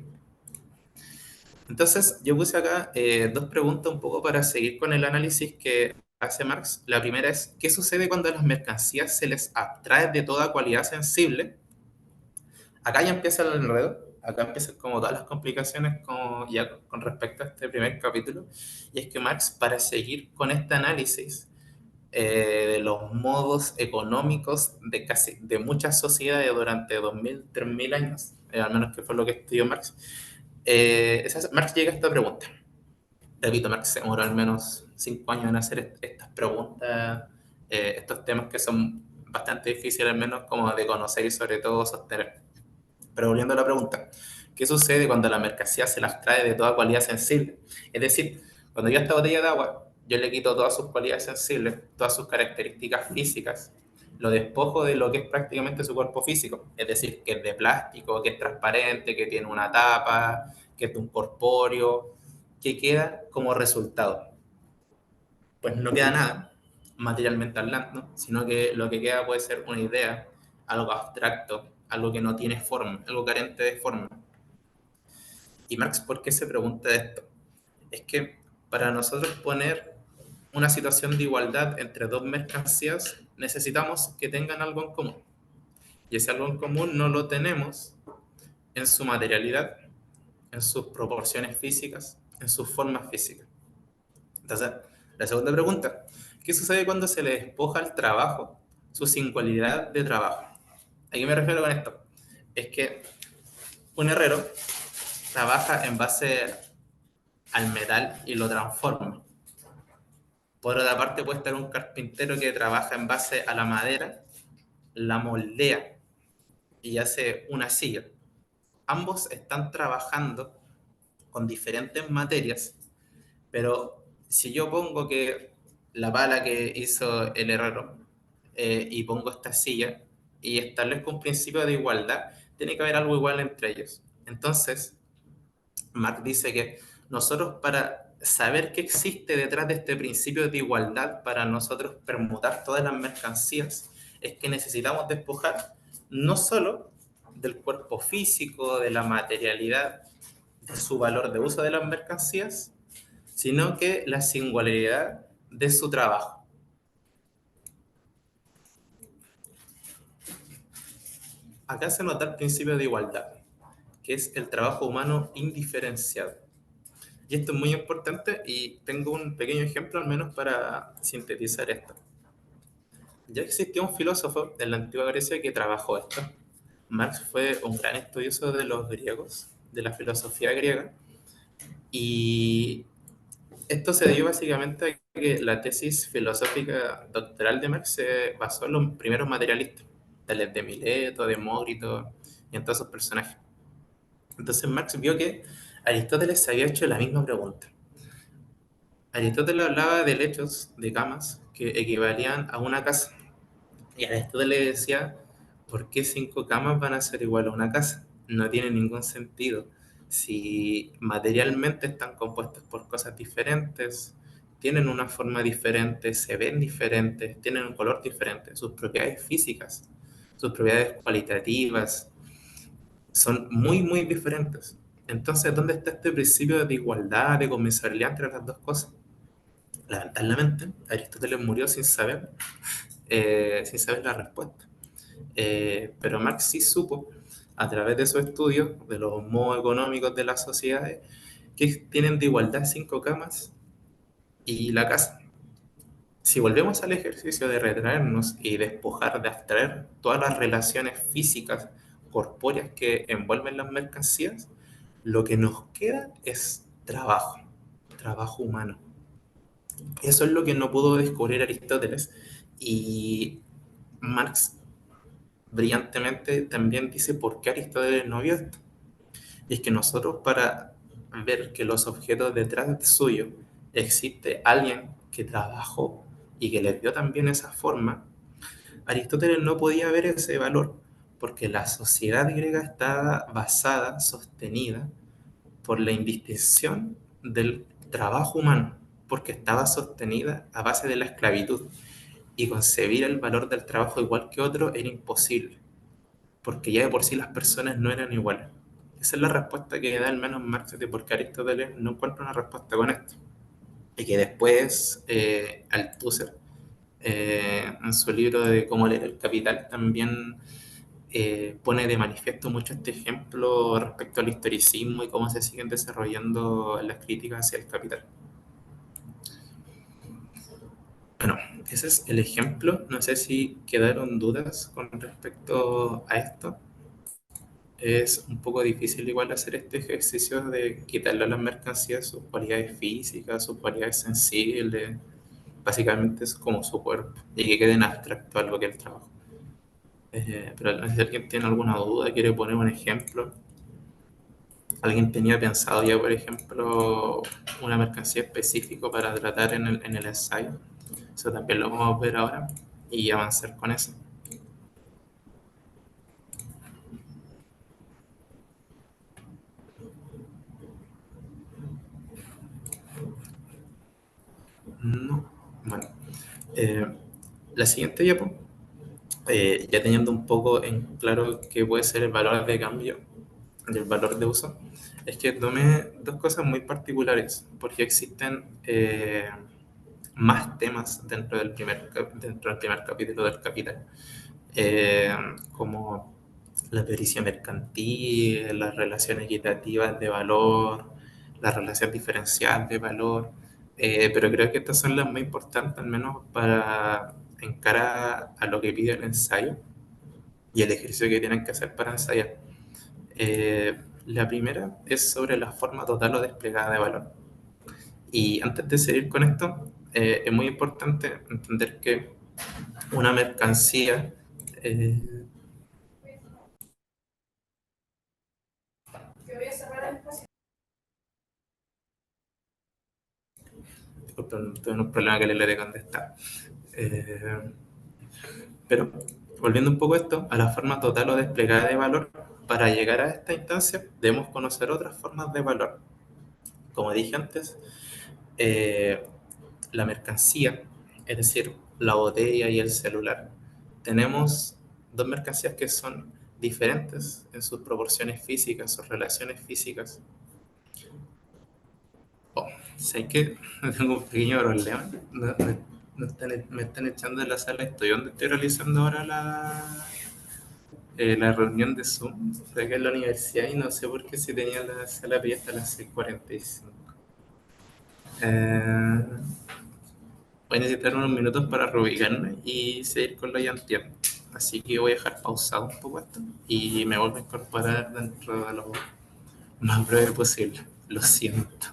Entonces, yo puse acá dos preguntas un poco para seguir con el análisis que hace Marx. La primera es, ¿qué sucede cuando a las mercancías se les abstrae de toda cualidad sensible? Acá ya empieza el enredo, acá empiezan como todas las complicaciones como ya con respecto a este primer capítulo, y es que Marx, para seguir con este análisis de los modos económicos de muchas sociedades durante 2000, 3000 años, al menos que fue lo que estudió Marx, Marx llega a esta pregunta. Repito, Marx se demoró al menos 5 años en hacer estas preguntas, estos temas que son bastante difíciles, al menos como de conocer y sobre todo sostener. Pero volviendo a la pregunta, ¿qué sucede cuando la mercancía se las trae de toda cualidad sensible? Es decir, cuando yo a esta botella de agua, yo le quito todas sus cualidades sensibles, todas sus características físicas, lo despojo de lo que es prácticamente su cuerpo físico, es decir, que es de plástico, que es transparente, que tiene una tapa, que es de un corpóreo, ¿qué queda como resultado? Pues no queda nada, materialmente hablando, sino que lo que queda puede ser una idea, algo abstracto, algo que no tiene forma, algo carente de forma. Y Marx, ¿por qué se pregunta esto? Es que para nosotros poner una situación de igualdad entre dos mercancías, necesitamos que tengan algo en común. Y ese algo en común no lo tenemos en su materialidad, en sus proporciones físicas, en sus formas físicas. Entonces, la segunda pregunta, ¿qué sucede cuando se le despoja al trabajo su singularidad de trabajo? ¿A qué me refiero con esto? Es que un herrero trabaja en base al metal y lo transforma. Por otra parte puede estar un carpintero que trabaja en base a la madera, la moldea y hace una silla. Ambos están trabajando con diferentes materias, pero si yo pongo que la pala que hizo el herrero y pongo esta silla y establezco un principio de igualdad, tiene que haber algo igual entre ellos. Entonces, Marx dice que nosotros para saber qué existe detrás de este principio de igualdad, para nosotros permutar todas las mercancías, es que necesitamos despojar no solo del cuerpo físico, de la materialidad, de su valor de uso de las mercancías, sino que la singularidad de su trabajo. Acá se nota el principio de igualdad, que es el trabajo humano indiferenciado. Y esto es muy importante y tengo un pequeño ejemplo al menos para sintetizar esto. Ya existía un filósofo en la antigua Grecia que trabajó esto, Marx fue un gran estudioso de los griegos, de la filosofía griega, y esto se dio básicamente a que la tesis filosófica doctoral de Marx se basó en los primeros materialistas, tales de Mileto, Demócrito y en todos esos personajes. Entonces Marx vio que Aristóteles se había hecho la misma pregunta. Aristóteles hablaba de lechos, de camas, que equivalían a una casa. Y Aristóteles decía, ¿por qué 5 camas van a ser igual a una casa? No tiene ningún sentido. Si materialmente están compuestas por cosas diferentes, tienen una forma diferente, se ven diferentes, tienen un color diferente, sus propiedades físicas, sus propiedades cualitativas, son muy, muy diferentes. Entonces, ¿dónde está este principio de igualdad, de comensalidad entre las dos cosas? Lamentablemente, Aristóteles murió sin saber la respuesta. Pero Marx sí supo, a través de sus estudios, de los modos económicos de las sociedades, que tienen de igualdad 5 camas y la casa. Si volvemos al ejercicio de retraernos y despojar, de abstraer todas las relaciones físicas, corpóreas que envuelven las mercancías, lo que nos queda es trabajo, trabajo humano. Eso es lo que no pudo descubrir Aristóteles, y Marx brillantemente también dice por qué Aristóteles no vio esto. Y es que nosotros, para ver que los objetos detrás de suyo existe alguien que trabajó y que les dio también esa forma, Aristóteles no podía ver ese valor porque la sociedad griega estaba basada, sostenida por la indistinción del trabajo humano, porque estaba sostenida a base de la esclavitud, y concebir el valor del trabajo igual que otro era imposible, porque ya de por sí las personas no eran iguales. Esa es la respuesta que da al menos Marx de por qué Aristóteles no encuentra una respuesta con esto. Y que después Althusser, en su libro de Cómo leer el Capital, también pone de manifiesto mucho este ejemplo respecto al historicismo y cómo se siguen desarrollando las críticas hacia el capital. Bueno, ese es el ejemplo. No sé si quedaron dudas con respecto a esto. Es un poco difícil igual hacer este ejercicio de quitarle a las mercancías sus cualidades físicas, sus cualidades sensibles, básicamente es como su cuerpo, y que quede en abstracto algo que es el trabajo. Pero si alguien tiene alguna duda, quiere poner un ejemplo, alguien tenía pensado ya, por ejemplo, una mercancía específica para tratar en el ensayo, eso también lo vamos a ver ahora y avanzar con eso. No, bueno. La siguiente diapo, ya teniendo un poco en claro qué puede ser el valor de cambio del valor de uso, es que tomé dos cosas muy particulares, porque existen más temas dentro del primer capítulo del Capital, como la pericia mercantil, las relaciones equitativas de valor, la relación diferencial de valor, pero creo que estas son las más importantes, al menos para encarar a lo que pide el ensayo y el ejercicio que tienen que hacer para ensayar. La primera es sobre la forma total o desplegada de valor. Y antes de seguir con esto, es muy importante entender que una mercancía, disculpen, tuve un problema que le de contestar. Pero volviendo un poco a esto, a la forma total o desplegada de valor, para llegar a esta instancia debemos conocer otras formas de valor. Como dije antes, eh, la mercancía, es decir, la botella y el celular. Tenemos dos mercancías que son diferentes en sus proporciones físicas, sus relaciones físicas. Oh, sé que tengo un pequeño problema. Me están echando de la sala. Estoy donde estoy realizando ahora la reunión de Zoom. Estoy acá en la universidad y no sé por qué si tenía la sala abierta hasta las 6:45. Voy a necesitar unos minutos para reubicarme y seguir con la llantía. Así que voy a dejar pausado un poco esto y me vuelvo a incorporar dentro de lo más breve posible. Lo siento.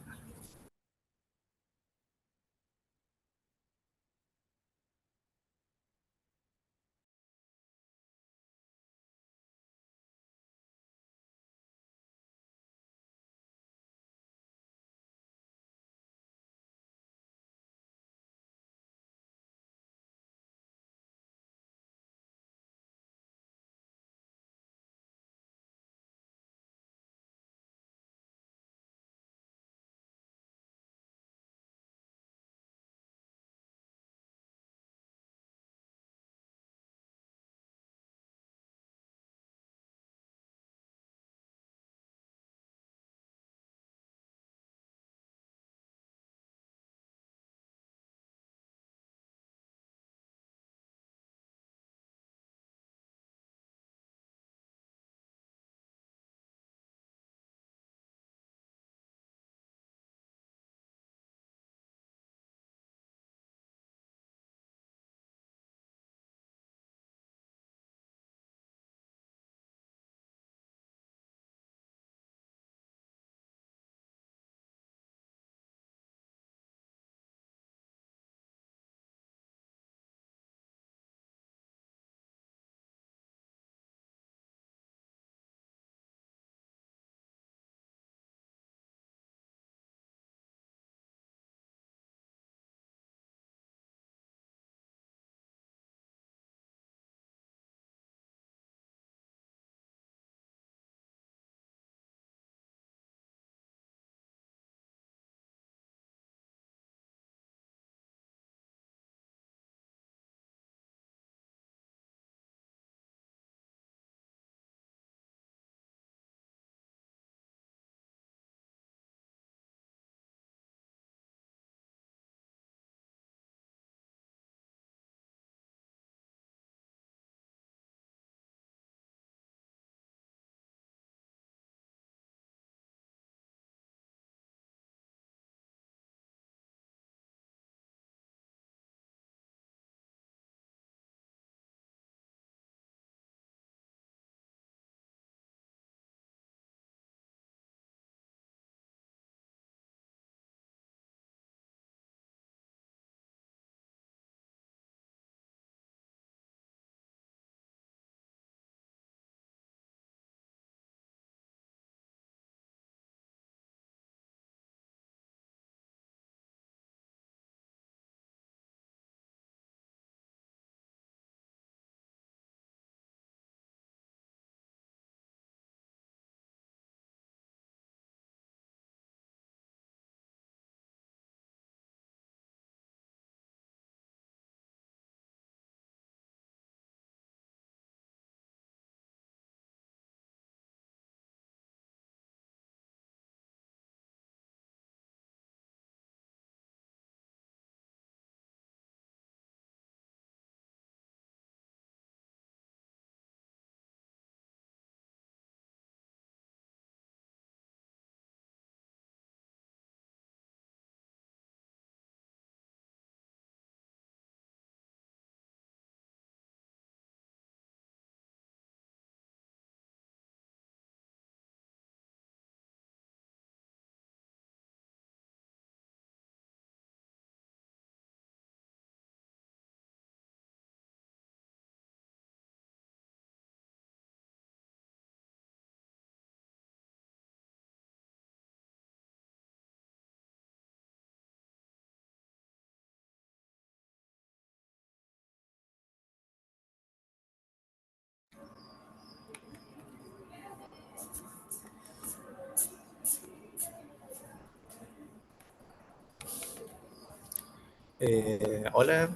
Hola,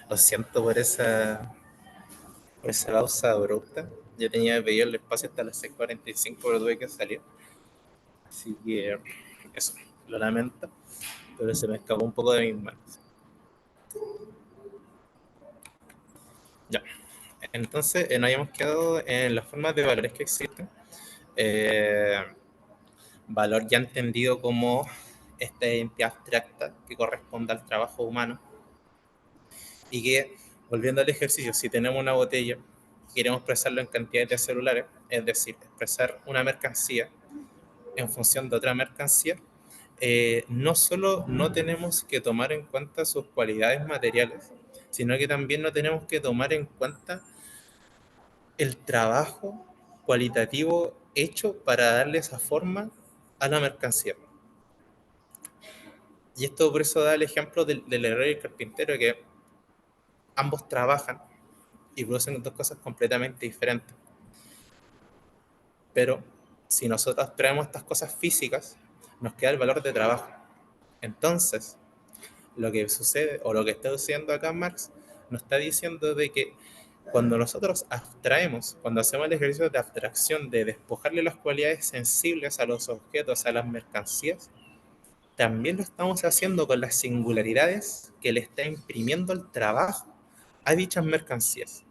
lo siento por esa pausa abrupta. Yo tenía pedido el espacio hasta las 6:45, pero tuve que salir. Así que eso, lo lamento, pero se me escapó un poco de mis manos. Ya, entonces nos habíamos quedado en las formas de valores que existen. Eh, Valor ya entendido como esta entidad abstracta que corresponde al trabajo humano y que Volviendo al ejercicio, si tenemos una botella y queremos expresarlo en cantidades de celulares, es decir, expresar una mercancía en función de otra mercancía, no solo no tenemos que tomar en cuenta sus cualidades materiales, sino que también no tenemos que tomar en cuenta el trabajo cualitativo hecho para darle esa forma a la mercancía. Y esto por eso da el ejemplo del herrero y el carpintero, que ambos trabajan y producen dos cosas completamente diferentes. Pero si nosotros traemos estas cosas físicas, nos queda el valor de trabajo. Entonces, lo que sucede, o lo que está diciendo acá Marx, nos está diciendo de que cuando nosotros abstraemos, cuando hacemos el ejercicio de abstracción, de despojarle las cualidades sensibles a los objetos, a las mercancías, también lo estamos haciendo con las singularidades que le está imprimiendo el trabajo a dichas mercancías.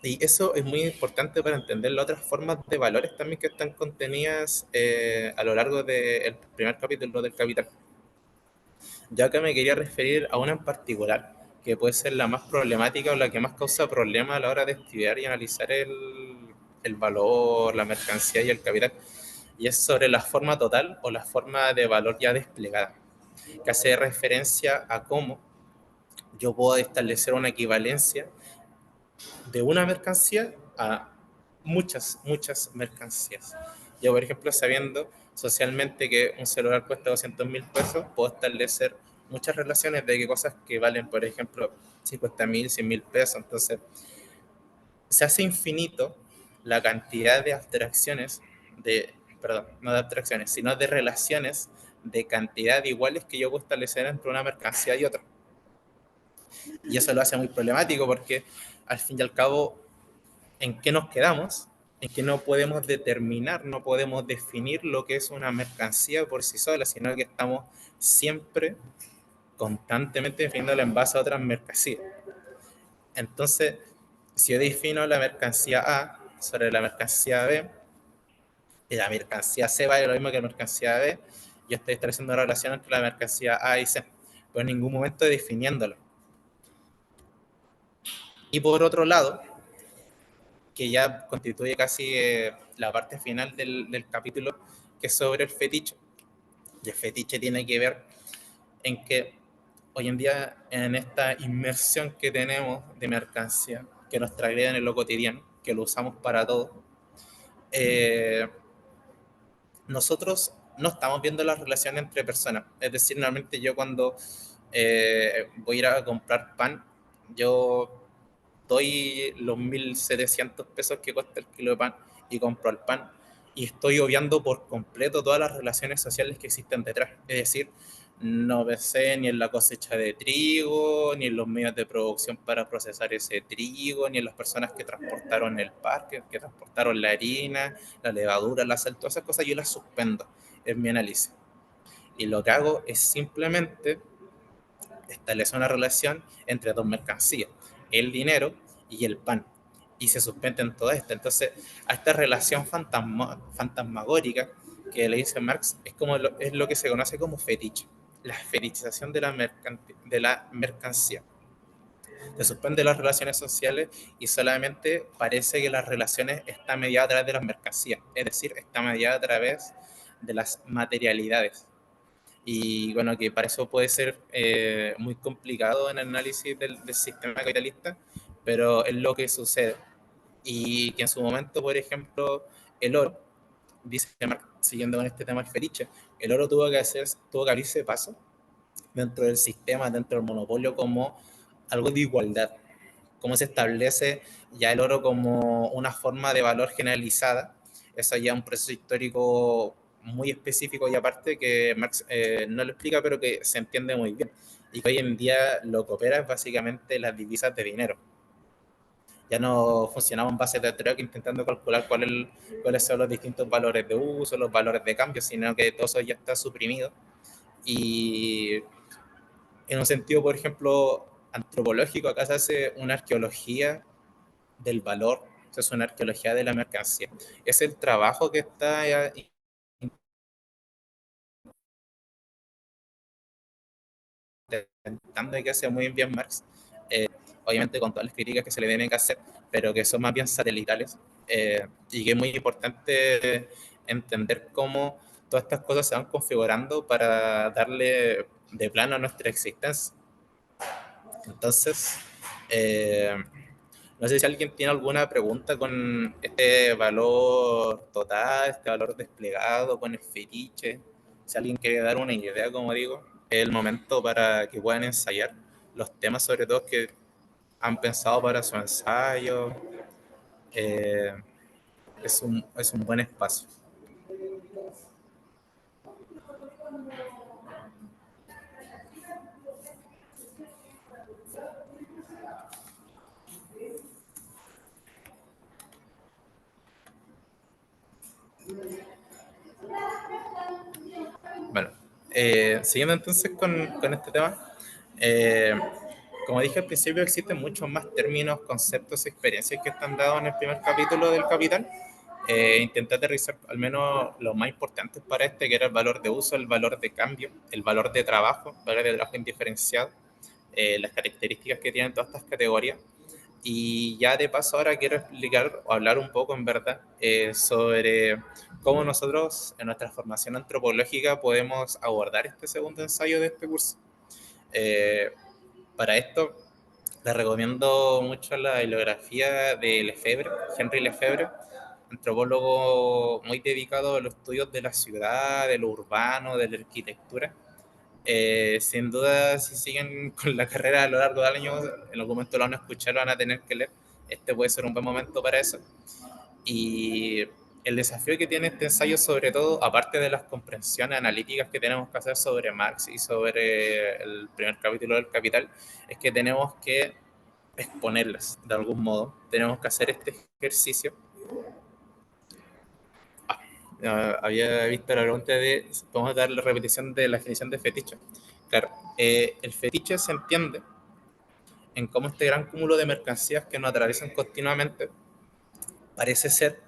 Y eso es muy importante para entender las otras formas de valores también que están contenidas a lo largo del primer capítulo del Capital. Ya que me quería referir a una en particular, que puede ser la más problemática o la que más causa problemas a la hora de estudiar y analizar el valor, la mercancía y el capital. Y es sobre la forma total o la forma de valor ya desplegada, que hace referencia a cómo yo puedo establecer una equivalencia de una mercancía a muchas mercancías. Yo, por ejemplo, sabiendo socialmente que un celular cuesta 200.000 pesos, puedo establecer muchas relaciones de que cosas que valen, por ejemplo, 50.000, 100.000 pesos. Entonces, se hace infinito la cantidad de abstracciones, perdón, no de abstracciones, sino de relaciones de cantidad iguales que yo puedo establecer entre una mercancía y otra. Y eso lo hace muy problemático porque, al fin y al cabo, ¿en qué nos quedamos? En que no podemos determinar, no podemos definir lo que es una mercancía por sí sola, sino que estamos siempre constantemente definiéndola en base a otras mercancías. Entonces, si yo defino la mercancía A sobre la mercancía B, y la mercancía C vale lo mismo que la mercancía B, yo estoy estableciendo una relación entre la mercancía A y C, pero en ningún momento definiéndola. Y por otro lado, que ya constituye casi la parte final del capítulo, que es sobre el fetiche. Y el fetiche tiene que ver en que hoy en día, en esta inmersión que tenemos de mercancía, que nos trae en lo cotidiano, que lo usamos para todo, eh, nosotros no estamos viendo las relaciones entre personas. Es decir, normalmente yo cuando voy a ir a comprar pan, yo doy los 1.700 pesos que cuesta el kilo de pan y compro el pan, y estoy obviando por completo todas las relaciones sociales que existen detrás. Es decir, no pensé ni en la cosecha de trigo, ni en los medios de producción para procesar ese trigo, ni en las personas que transportaron el pan, que transportaron la harina, la levadura, la sal, todas esas cosas yo las suspendo en mi análisis. Y lo que hago es simplemente establece una relación entre dos mercancías, el dinero y el pan, y se suspenden todo esto. Entonces, a esta relación fantasmagórica que le dice Marx es lo que se conoce como fetiche, la fetichización de la mercancía. Se suspende las relaciones sociales y solamente parece que las relaciones están mediadas a través de las mercancías, es decir, está mediada a través de las materialidades. Y bueno, que para eso puede ser muy complicado en el análisis del sistema capitalista, pero es lo que sucede. Y que en su momento, por ejemplo, el oro, dice Marx, siguiendo con este tema del fetiche, el oro tuvo que abrirse paso dentro del sistema, dentro del monopolio, como algo de igualdad. Cómo se establece ya el oro como una forma de valor generalizada. Eso ya es un proceso histórico muy específico y aparte que Marx no lo explica, pero que se entiende muy bien. Y que hoy en día lo que opera es básicamente las divisas de dinero. Ya no funcionamos en base de truck intentando calcular cuáles son los distintos valores de uso, los valores de cambio, sino que todo eso ya está suprimido. Y en un sentido, por ejemplo, antropológico, acá se hace una arqueología del valor, o sea, es una arqueología de la mercancía. Es el trabajo que está intentando, que hace muy bien Marx, obviamente con todas las críticas que se le tienen que hacer, pero que son más bien satelitales, y que es muy importante entender cómo todas estas cosas se van configurando para darle de plano a nuestra existencia. Entonces, no sé si alguien tiene alguna pregunta con este valor total, este valor desplegado, con el fetiche. Si alguien quiere dar una idea, como digo, es el momento para que puedan ensayar los temas, sobre todo que han pensado para su ensayo. Eh, es un buen espacio. Bueno, siguiendo entonces con este tema, eh, como dije al principio, existen muchos más términos, conceptos y experiencias que están dados en el primer capítulo del Capital. Intenté aterrizar al menos lo más importante para este, que era el valor de uso, el valor de cambio, el valor de trabajo indiferenciado, las características que tienen todas estas categorías. Y ya de paso ahora quiero explicar o hablar un poco en verdad sobre cómo nosotros en nuestra formación antropológica podemos abordar este segundo ensayo de este curso. Eh, para esto les recomiendo mucho la bibliografía de Lefebvre, Henri Lefebvre, antropólogo muy dedicado a los estudios de la ciudad, de lo urbano, de la arquitectura. Sin duda, si siguen con la carrera a lo largo del año, en algún momento lo van a escuchar, lo van a tener que leer. Este puede ser un buen momento para eso. Y el desafío que tiene este ensayo, sobre todo, aparte de las comprensiones analíticas que tenemos que hacer sobre Marx y sobre el primer capítulo del Capital, es que tenemos que exponerlas de algún modo. Tenemos que hacer este ejercicio. Había visto la pregunta de, vamos a dar la repetición de la definición de fetiche. Claro, el fetiche se entiende en cómo este gran cúmulo de mercancías que nos atraviesan continuamente, parece ser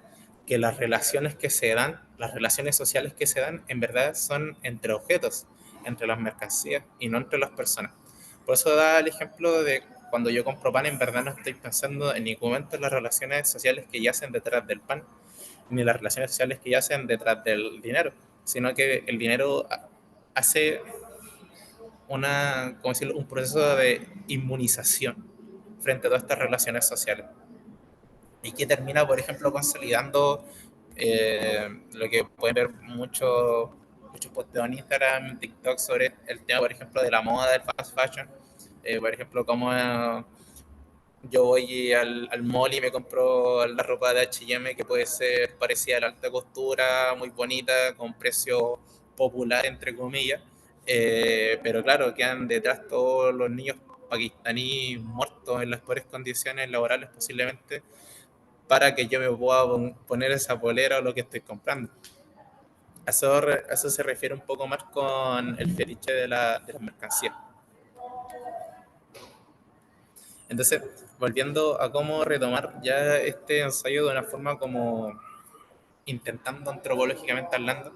que las relaciones que se dan, las relaciones sociales que se dan, en verdad son entre objetos, entre las mercancías y no entre las personas. Por eso da el ejemplo de cuando yo compro pan, en verdad no estoy pensando en ningún momento en las relaciones sociales que yacen detrás del pan, ni las relaciones sociales que yacen detrás del dinero, sino que el dinero hace ¿cómo decirlo? Un proceso de inmunización frente a todas estas relaciones sociales. Y que termina, por ejemplo, consolidando lo que pueden ver muchos posteos en Instagram, en TikTok sobre el tema, por ejemplo, de la moda, del fast fashion. Por ejemplo, cómo yo voy al mall y me compro la ropa de H&M que puede ser parecida a la alta costura, muy bonita, con precio popular, entre comillas. Pero claro, quedan detrás todos los niños pakistaníes muertos en las peores condiciones laborales posiblemente para que yo me pueda poner esa polera o lo que estoy comprando. A eso se refiere un poco más con el fetiche de las mercancías. Entonces, volviendo a cómo retomar ya este ensayo de una forma como intentando antropológicamente hablando,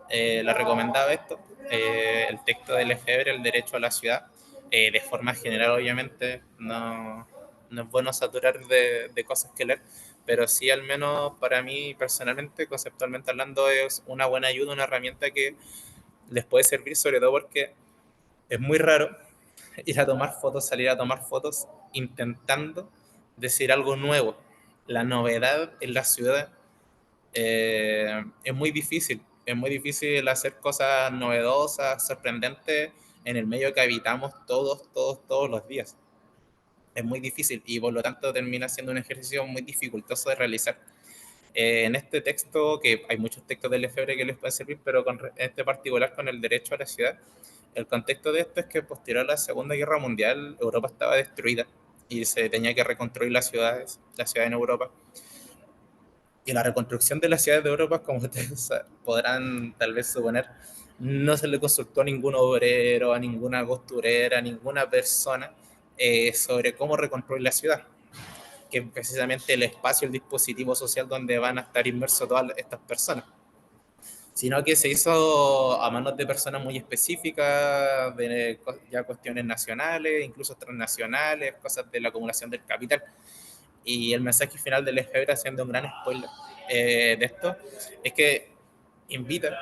le recomendaba esto, el texto de Lefebvre, El derecho a la ciudad, de forma general obviamente, no es bueno saturar de cosas que leer, pero sí al menos para mí personalmente, conceptualmente hablando, es una buena ayuda, una herramienta que les puede servir sobre todo porque es muy raro ir a tomar fotos, salir a tomar fotos intentando decir algo nuevo. La novedad en la ciudad es muy difícil hacer cosas novedosas, sorprendentes en el medio que habitamos todos los días. Es muy difícil y por lo tanto termina siendo un ejercicio muy dificultoso de realizar. En este texto, que hay muchos textos de Lefebvre que les pueden servir, pero con este particular con el derecho a la ciudad, el contexto de esto es que posterior a la Segunda Guerra Mundial, Europa estaba destruida y se tenía que reconstruir las ciudades en Europa. Y la reconstrucción de las ciudades de Europa, como ustedes podrán tal vez suponer, no se le consultó a ningún obrero, a ninguna costurera, a ninguna persona sobre cómo reconstruir la ciudad, que es precisamente el espacio, el dispositivo social donde van a estar inmersos todas estas personas. sino que se hizo a manos de personas muy específicas, de ya cuestiones nacionales, incluso transnacionales, cosas de la acumulación del capital. Y el mensaje final del Lefebvre, haciendo un gran spoiler de esto, es que invita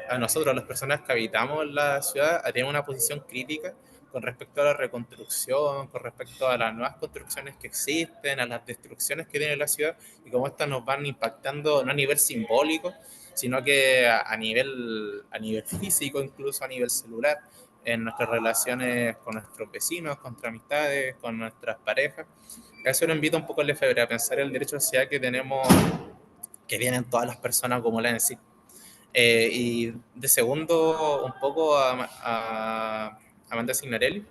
a nosotros, a las personas que habitamos la ciudad, a tener una posición crítica con respecto a la reconstrucción, con respecto a las nuevas construcciones que existen, a las destrucciones que tiene la ciudad y cómo estas nos van impactando no a nivel simbólico, sino que a nivel físico, incluso a nivel celular, en nuestras relaciones con nuestros vecinos, con nuestras amistades, con nuestras parejas. Eso lo invita un poco a Lefebvre a pensar el derecho a la ciudad que tenemos, que tienen todas las personas como la en sí. Y de segundo, un poco a Amanda Signorelli,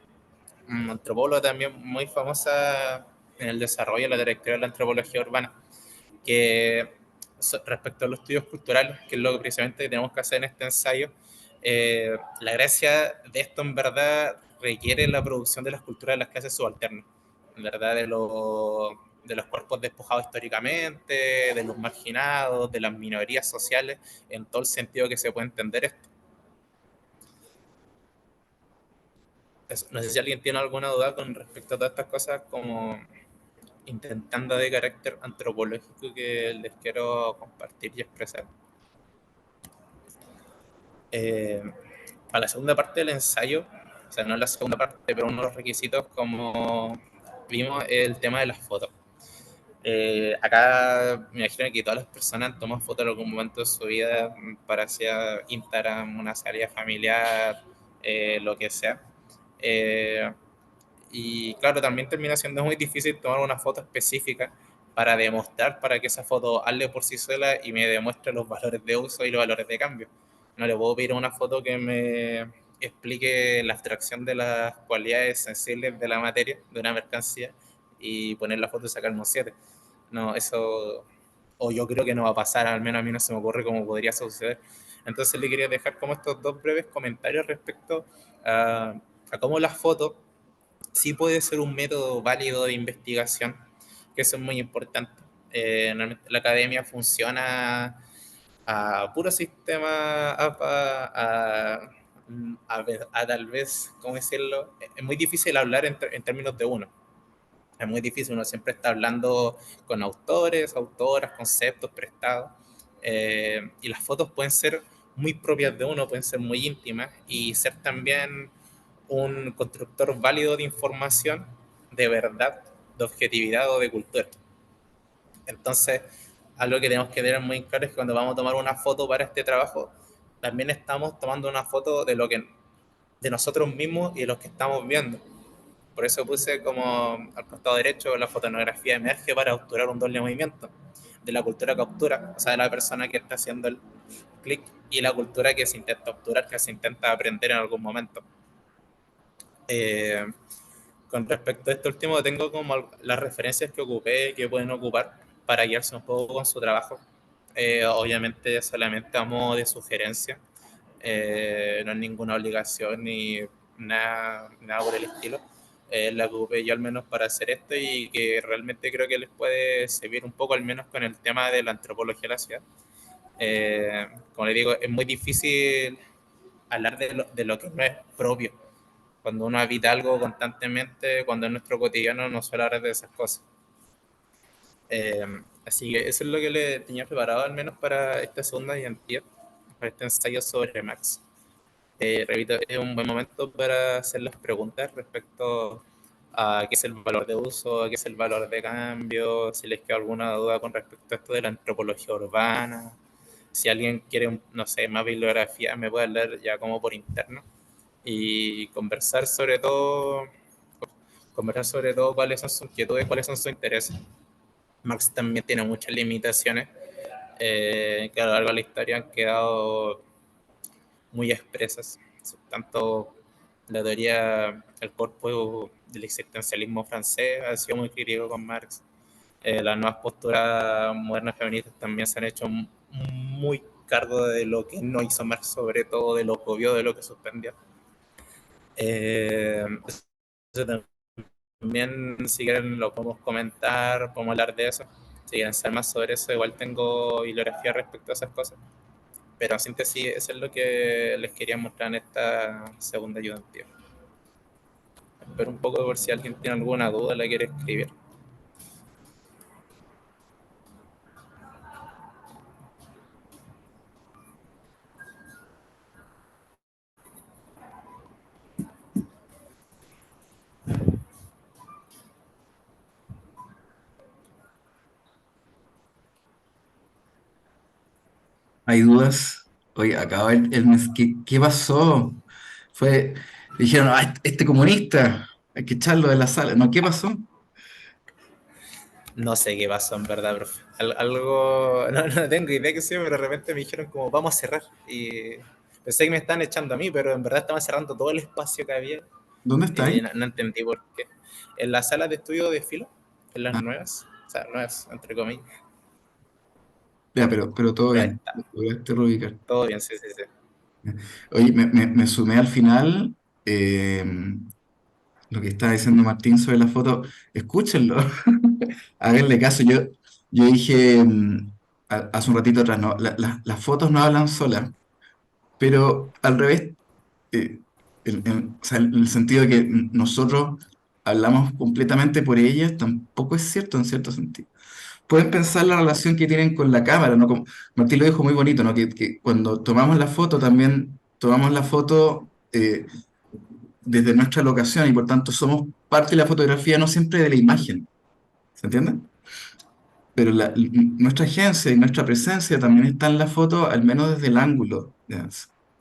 antropóloga también muy famosa en el desarrollo de la trayectoria de la antropología urbana, que respecto a los estudios culturales, que es lo que precisamente tenemos que hacer en este ensayo, la gracia de esto en verdad requiere la producción de las culturas de las clases subalternas, en verdad de los cuerpos despojados históricamente, de los marginados, de las minorías sociales, en todo el sentido que se puede entender esto. No sé si alguien tiene alguna duda con respecto a todas estas cosas, como intentando de carácter antropológico que les quiero compartir y expresar. Eh, para la segunda parte del ensayo, o sea, no la segunda parte, pero uno de los requisitos, como vimos, el tema de las fotos. Acá me imagino que todas las personas toman fotos en algún momento de su vida, para sea Instagram, una salida familiar, lo que sea. Eh, y claro, también termina siendo muy difícil tomar una foto específica para demostrar, para que esa foto hable por sí sola y me demuestre los valores de uso y los valores de cambio. No le puedo pedir una foto que me explique la abstracción de las cualidades sensibles de la materia, de una mercancía, y poner la foto y sacarme un 7. No, eso, o yo creo que no va a pasar, al menos a mí no se me ocurre cómo podría suceder. Entonces le quería dejar como estos dos breves comentarios respecto a cómo las fotos sí puede ser un método válido de investigación, que eso es muy importante. La academia funciona a puro sistema a tal vez, ¿cómo decirlo? Es muy difícil hablar en términos de uno. Es muy difícil, uno siempre está hablando con autores, autoras, conceptos prestados. Y las fotos pueden ser muy propias de uno, pueden ser muy íntimas y ser también un constructor válido de información, de verdad, de objetividad o de cultura. Entonces, algo que tenemos que tener muy claro es que cuando vamos a tomar una foto para este trabajo, también estamos tomando una foto de lo que de nosotros mismos y de los que estamos viendo. Por eso puse como al costado derecho la fotonografía emerge para capturar un doble movimiento de la cultura captura, o sea, de la persona que está haciendo el clic, y la cultura que se intenta capturar, que se intenta aprender en algún momento. Eh, con respecto a esto último, tengo como las referencias que ocupé, que pueden ocupar para guiarse un poco con su trabajo. Obviamente solamente a modo de sugerencia, no es ninguna obligación ni nada por el estilo. La ocupé yo al menos para hacer esto y que realmente creo que les puede servir un poco al menos con el tema de la antropología de la ciudad. Como les digo, es muy difícil hablar de lo que no es propio cuando uno habita algo constantemente, cuando en nuestro cotidiano no suele hablar de esas cosas. Eh, Así que eso es lo que le tenía preparado al menos para esta segunda diantía, para este ensayo sobre Marx. Repito, es un buen momento para hacer las preguntas respecto a qué es el valor de uso, a qué es el valor de cambio, si les queda alguna duda con respecto a esto de la antropología urbana. Si alguien quiere, no sé, más bibliografía, me puede leer ya como por interno y conversar sobre todo cuáles son sus inquietudes, cuáles son sus intereses. Marx también tiene muchas limitaciones que a lo largo de la historia han quedado muy expresas, tanto la teoría, el cuerpo del existencialismo francés ha sido muy crítico con Marx. Las nuevas posturas modernas feministas también se han hecho muy cargo de lo que no hizo Marx, sobre todo de lo que obvio, de lo que suspendió. Eso también, si quieren, lo podemos comentar, podemos hablar de eso. Si quieren saber más sobre eso, igual tengo bibliografía respecto a esas cosas. Pero en síntesis, eso es lo que les quería mostrar en esta segunda ayudantía. Espero un poco por si alguien tiene alguna duda, la quiere escribir. ¿Hay dudas? Oye, acaba ¿qué pasó? Fue, dijeron, ah, este comunista, hay que echarlo de la sala. No, ¿qué pasó? No sé qué pasó en verdad, profe. Algo, no tengo idea qué sé, pero de repente me dijeron como vamos a cerrar. Y pensé que me estaban echando a mí, pero en verdad estaban cerrando todo el espacio que había. ¿Dónde está ahí? No entendí por qué. En la sala de estudio de filo, en las Ah, nuevas, o sea, nuevas, entre comillas. ya, pero todo Pero ahí bien, está, lo lograste reubicar. todo bien, sí, sí, sí. Oye, me sumé al final eh, lo que estaba diciendo Martín sobre la foto. Escúchenlo, háganle caso. Yo dije hace un ratito atrás, no, las fotos no hablan solas, pero al revés, o sea, en el sentido de que nosotros hablamos completamente por ellas, tampoco es cierto en cierto sentido. Pueden pensar la relación que tienen con la cámara, ¿no? Como Martín lo dijo muy bonito, ¿no? Que cuando tomamos la foto también tomamos la foto desde nuestra locación y por tanto somos parte de la fotografía, no siempre de la imagen, ¿se entiende? Pero nuestra agencia y nuestra presencia también está en la foto, al menos desde el ángulo, ¿ya?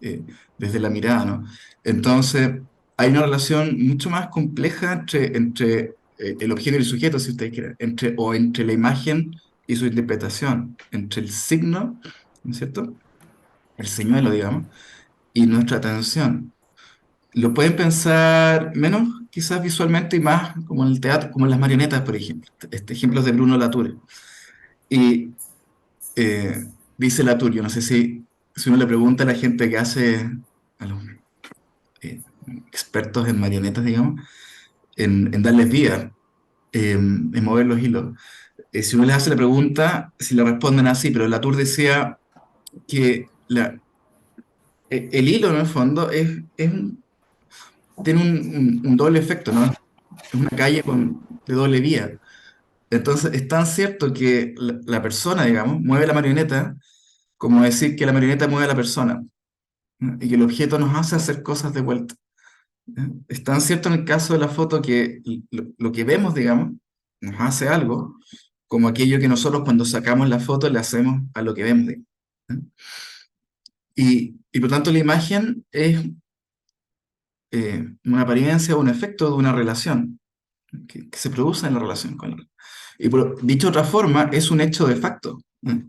Eh, desde la mirada, ¿no? Entonces, hay una relación mucho más compleja entre el objeto y el sujeto, si ustedes quieren, o entre la imagen y su interpretación, entre el signo, ¿no es cierto? El señuelo, digamos, y nuestra atención. Lo pueden pensar menos, quizás visualmente, y más como en el teatro, como en las marionetas, por ejemplo. Este ejemplo es de Bruno Latour. Y dice Latour, yo no sé si uno le pregunta a la gente que hace, a los expertos en marionetas, digamos, en darles vida, en mover los hilos. Si uno les hace la pregunta, si le responden así, pero Latour decía que el hilo, en el fondo, tiene un doble efecto, ¿no? Es una calle de doble vía. Entonces, es tan cierto que la persona, digamos, mueve la marioneta, como decir que la marioneta mueve a la persona, ¿no? Y que el objeto nos hace hacer cosas de vuelta. ¿No? Es tan cierto en el caso de la foto que lo que vemos, digamos, nos hace algo, como aquello que nosotros cuando sacamos la foto le hacemos a lo que vemos, digamos, ¿no? Y por tanto la imagen es una apariencia o un efecto de una relación que se produce en la relación con la. Y dicho de otra forma, es un hecho de facto, ¿no?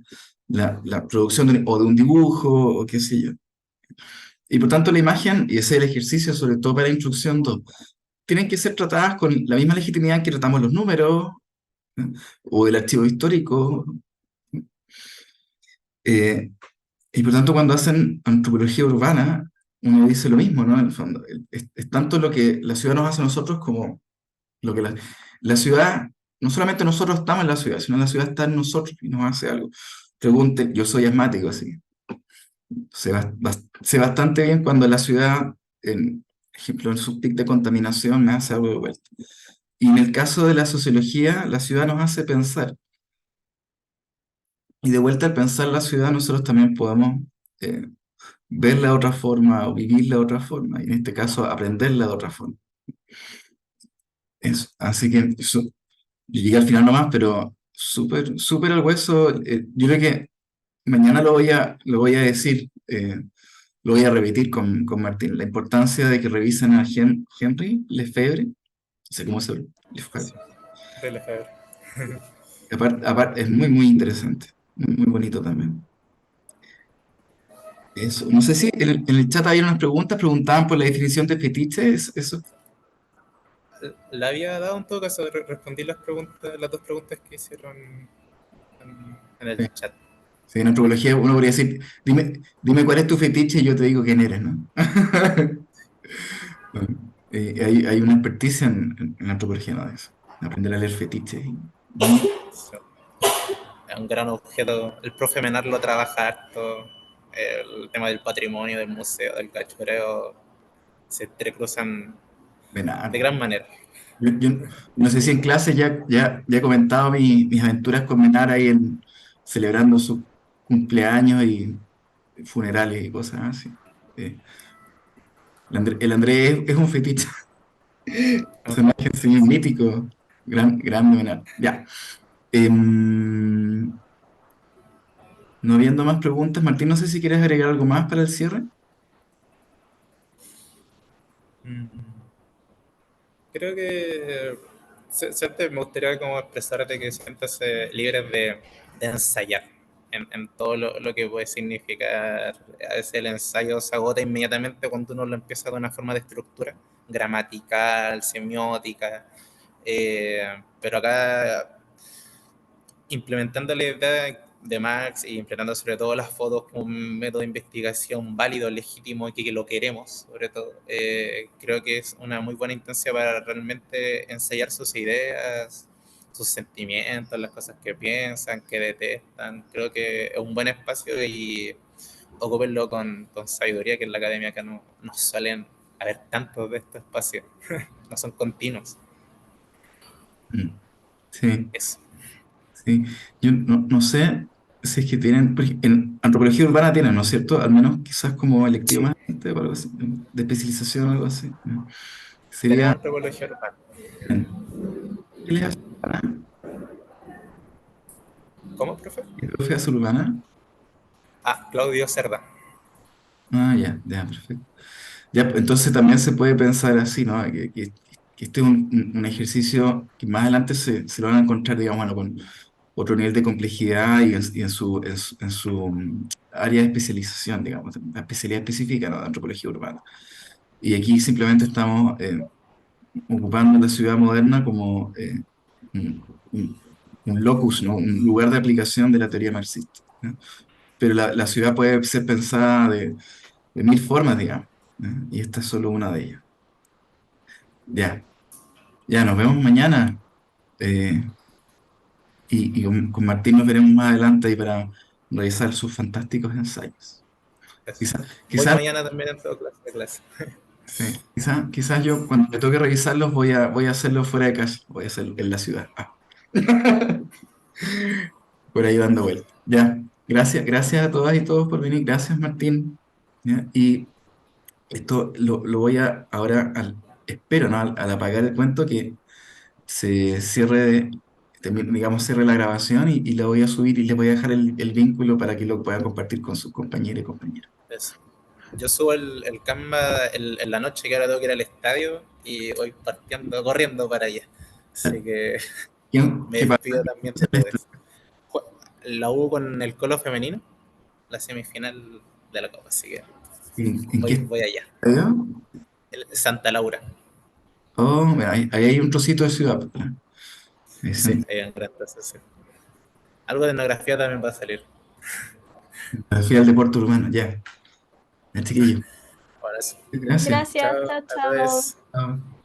La producción o de un dibujo o qué sé yo. Y por tanto la imagen, y ese es el ejercicio sobre todo para la instrucción 2, tienen que ser tratadas con la misma legitimidad que tratamos los números, ¿no? O el archivo histórico. eh, y por tanto cuando hacen antropología urbana, uno dice lo mismo, ¿no? En el fondo, es tanto lo que la ciudad nos hace a nosotros como lo que la ciudad, no solamente nosotros estamos en la ciudad, sino la ciudad está en nosotros y nos hace algo. Pregunte, yo soy asmático, así. Sé bastante bien cuando la ciudad, en ejemplo, en su pic de contaminación, me hace algo de vuelta. Y en el caso de la sociología, la ciudad nos hace pensar. Y de vuelta al pensar la ciudad, nosotros también podemos eh, verla de otra forma o vivirla de otra forma. Y en este caso, aprenderla de otra forma. Eso. Así que yo llegué al final nomás, pero súper, súper al hueso. Yo creo que mañana lo voy a decir, lo voy a repetir con Martín. La importancia de que revisen a Henry Lefebvre, no sé cómo se llama, Lefebvre. Sí, de Lefebvre. Aparte, es muy, muy interesante, muy, muy bonito también. Eso. No sé si en el chat había unas preguntas, preguntaban por la definición de fetiche, eso. Le había dado en todo caso, respondí las preguntas, las dos preguntas que hicieron en el Sí. chat. Sí, en antropología uno podría decir, dime cuál es tu fetiche y yo te digo quién eres, ¿no? Hay una experticia en antropología, ¿no? De eso, en aprender a leer fetiches. Sí, es un gran objeto. El profe Menar lo trabaja harto. el tema del patrimonio, del museo, del cachureo, se entrecruzan de Menard. gran manera. Yo no sé si en clase ya he comentado mis aventuras con Menard ahí celebrando sus cumpleaños y funerales y cosas así. El Andrés es un fetiche, personaje sí, mítico, grande Menard. Ya. Em, no habiendo más preguntas, Martín, no sé si quieres agregar algo más para el cierre. Mm. Creo que siempre me gustaría como expresarte que sientas libres de ensayar en todo lo que puede significar. A veces el ensayo se agota inmediatamente cuando uno lo empieza de una forma de estructura gramatical, semiótica, pero acá implementando la idea de Max y implementando sobre todo las fotos como un método de investigación válido, legítimo y que lo queremos, sobre todo, creo que es una muy buena instancia para realmente ensayar sus ideas, sus sentimientos, las cosas que piensan, que detestan. Creo que es un buen espacio y ocúpenlo con sabiduría, que en la academia acá no suelen haber tantos de estos espacios, no son continuos. Mm, sí. Eso. Sí, yo no sé si es que tienen, en antropología urbana tienen, ¿no es cierto? Al menos quizás como electivo Sí, más o algo así, de especialización o algo así. tenemos Sería, antropología urbana. ¿qué les hace urbana? ¿Cómo, profe? ¿Qué profe hace urbana? Ah, Claudio Cerda. Ah, ya, perfecto. Ya, pues, entonces también se puede pensar así, ¿no? Que este es un ejercicio que más adelante se lo van a encontrar, digamos, bueno, con otro nivel de complejidad y en su área de especialización, digamos, la especialidad específica, ¿no? De antropología urbana. Y aquí simplemente estamos ocupando la ciudad moderna como un locus, ¿no? Un lugar de aplicación de la teoría marxista, ¿no? Pero la ciudad puede ser pensada de mil formas, digamos, ¿no? Y esta es solo una de ellas. Ya, ya, nos vemos mañana. eh, y con Martín nos veremos más adelante ahí para revisar sus fantásticos ensayos. Eso. Quizás, Voy quizás, mañana también en todo clase. quizás yo cuando me toque revisarlos voy a hacerlo fuera de casa, voy a hacerlo en la ciudad. Por ahí dando vueltas. Ya, gracias a todas y todos por venir. Gracias, Martín. ¿Ya? Y esto lo voy a ahora, espero, ¿no? Al apagar el cuento, que se cierre, digamos, cierre la grabación y la voy a subir y le voy a dejar el vínculo para que lo pueda compartir con sus compañeros y compañeras. Eso. Yo subo el Canva en la noche, que ahora tengo que ir al estadio y voy partiendo, corriendo para allá. Así que me ¿Qué pasa? despido también de todo eso. La U con el Colo femenino, la semifinal de la Copa, así que ¿En qué voy allá. estadio? Santa Laura. Oh, mira, ahí hay un trocito de ciudad, ¿verdad? Sí, Esa ahí en Gran Estación. Algo de etnografía también va a salir. fui al deporte urbano, ya, chiquillo. Ahora sí. Gracias. Gracias, Chao chao, a chao. todos. Chao.